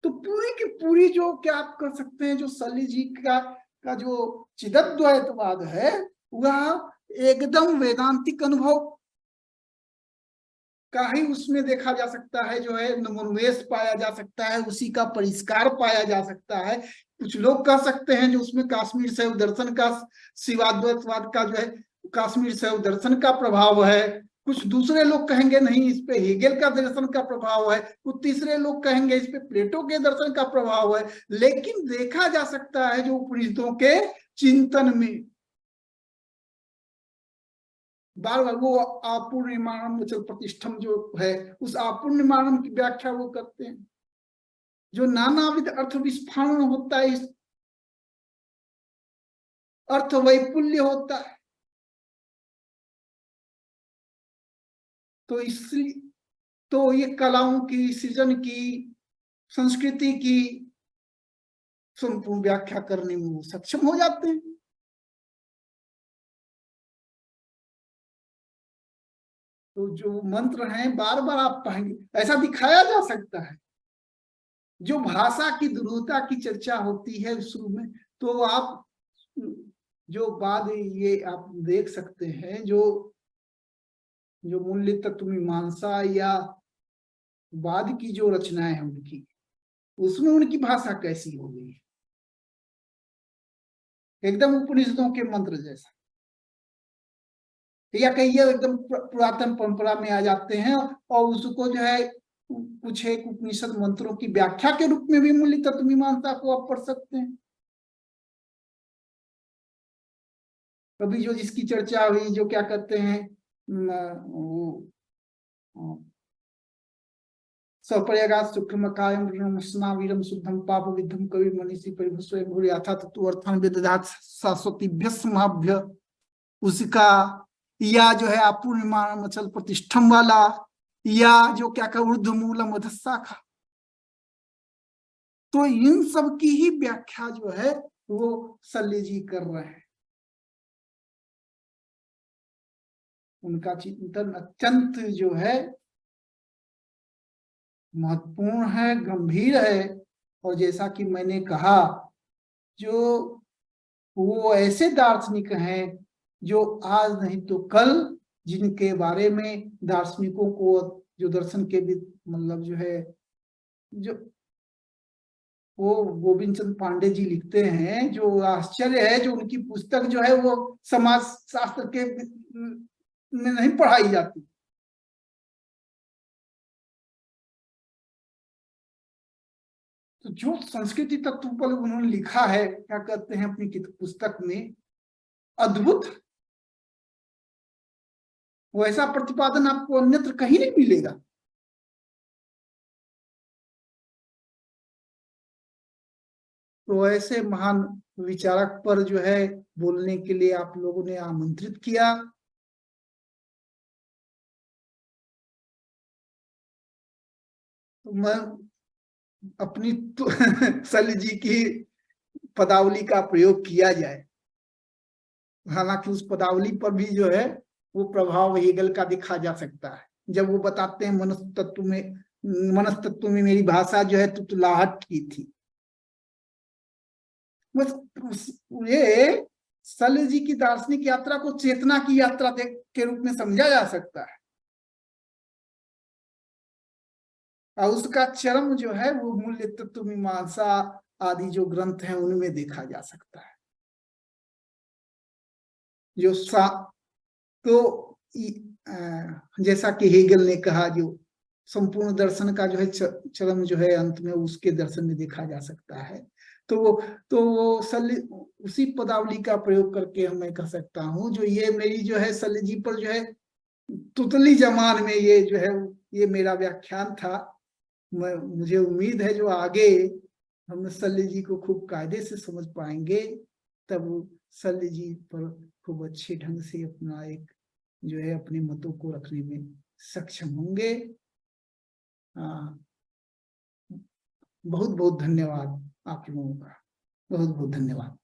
तो पूरी की पूरी जो क्या आप कर सकते हैं, जो सल्ली जी का जो चिदद्वैतवाद है, वह एकदम वेदांतिक अनुभव का ही उसमें देखा जा सकता है, जो है नमोन्वेष पाया जा सकता है, उसी का परिष्कार पाया जा सकता है। कुछ लोग कह सकते हैं जो उसमें काश्मीर शैव दर्शन का, शिवाद्वैतवाद का जो है काश्मीर शैव दर्शन का प्रभाव है। कुछ दूसरे लोग कहेंगे नहीं, इस पे हेगेल का दर्शन का प्रभाव है। कुछ तीसरे लोग कहेंगे इस पे प्लेटो के दर्शन का प्रभाव है। लेकिन देखा जा सकता है जो उपनिषदों के चिंतन में बार बार वो आपूर्णिमानम अचल प्रतिष्ठम जो है, उस आपूर्णिमानम की व्याख्या वो करते हैं। जो नानाविध अर्थ विस्फारण होता है, इस अर्थ वैपुल्य होता है, तो इसलिए तो ये कलाओं की, सृजन की, संस्कृति की संपूर्ण व्याख्या करने में वो सक्षम हो जाते हैं। तो जो मंत्र हैं बार बार आप पाएंगे, ऐसा दिखाया जा सकता है। जो भाषा की दुरूहता की चर्चा होती है शुरू में, तो आप जो बाद ये आप देख सकते हैं, जो मूल्य तत्व मीमांसा या बाद की जो रचनाएं हैं उनकी, उसमें उनकी भाषा कैसी हो गई है, एकदम उपनिषदों के मंत्र जैसा, या कहिए एकदम पुरातन परंपरा में आ जाते हैं और उसको जो है कुछ एक उपनिषद मंत्रों की व्याख्या के रूप में भी मूल्य तत्व मीमांसा को आप पढ़ सकते हैं। अभी जो जिसकी चर्चा हुई, जो क्या कहते हैं वो सप्रयागात शुक्रमकायम स्नावीरम शुद्धम पाप विद्धम कवि मनीषी परिभस्वयं भूर्याथा तत्वर्थान वेदधात शाश्वतीभ्यस्माभ्य, उसका या जो है आपूर्णिमानम अचल प्रतिष्ठम वाला, या जो क्या कहा ऊर्ध्वमूलम अधशाखा। तो इन सब की ही व्याख्या जो है वो शल्य जी कर रहे हैं। उनका चिंतन अत्यंत जो है महत्वपूर्ण है, गंभीर है। और जैसा कि मैंने कहा, जो वो ऐसे दार्शनिक हैं जो आज नहीं तो कल, जिनके बारे में दार्शनिकों को, जो दर्शन के भी मतलब जो है, जो वो गोविंद चंद्र पांडे जी लिखते हैं, जो आश्चर्य है, जो उनकी पुस्तक जो है वो समाज शास्त्र के में नहीं पढ़ाई जाती। तो जो संस्कृति तत्व पर उन्होंने लिखा है, क्या कहते हैं अपनी पुस्तक में, अद्भुत, वो ऐसा प्रतिपादन आपको अन्यत्र कहीं नहीं मिलेगा। तो ऐसे महान विचारक पर जो है बोलने के लिए आप लोगों ने आमंत्रित किया। तो मैं अपनी तो शल्य जी की पदावली का प्रयोग किया जाए। हालांकि उस पदावली पर भी जो है वो प्रभाव हेगल का दिखा जा सकता है, जब वो बताते हैं मनस्तत्व में मेरी भाषा जो है तुतलाहट की थी। ये शल्य जी की दार्शनिक यात्रा को चेतना की यात्रा के रूप में समझा जा सकता है, और उसका चरम जो है वो मूल्य तत्व मीमांसा आदि जो ग्रंथ हैं उनमें देखा जा सकता है। जो तो जैसा कि हेगल ने कहा, जो संपूर्ण दर्शन का जो है चरम जो है अंत में उसके दर्शन में देखा जा सकता है। तो वो शल्य, उसी पदावली का प्रयोग करके मैं कह सकता हूँ, जो ये मेरी जो है शल्य जी पर जो है तुतली जमान में ये जो है ये मेरा व्याख्यान था। मुझे उम्मीद है जो आगे हम शल्य जी को खूब कायदे से समझ पाएंगे, तब शल्य जी पर खूब अच्छे ढंग से अपना एक जो है अपने मतों को रखने में सक्षम होंगे। बहुत बहुत धन्यवाद आप लोगों का, बहुत बहुत धन्यवाद।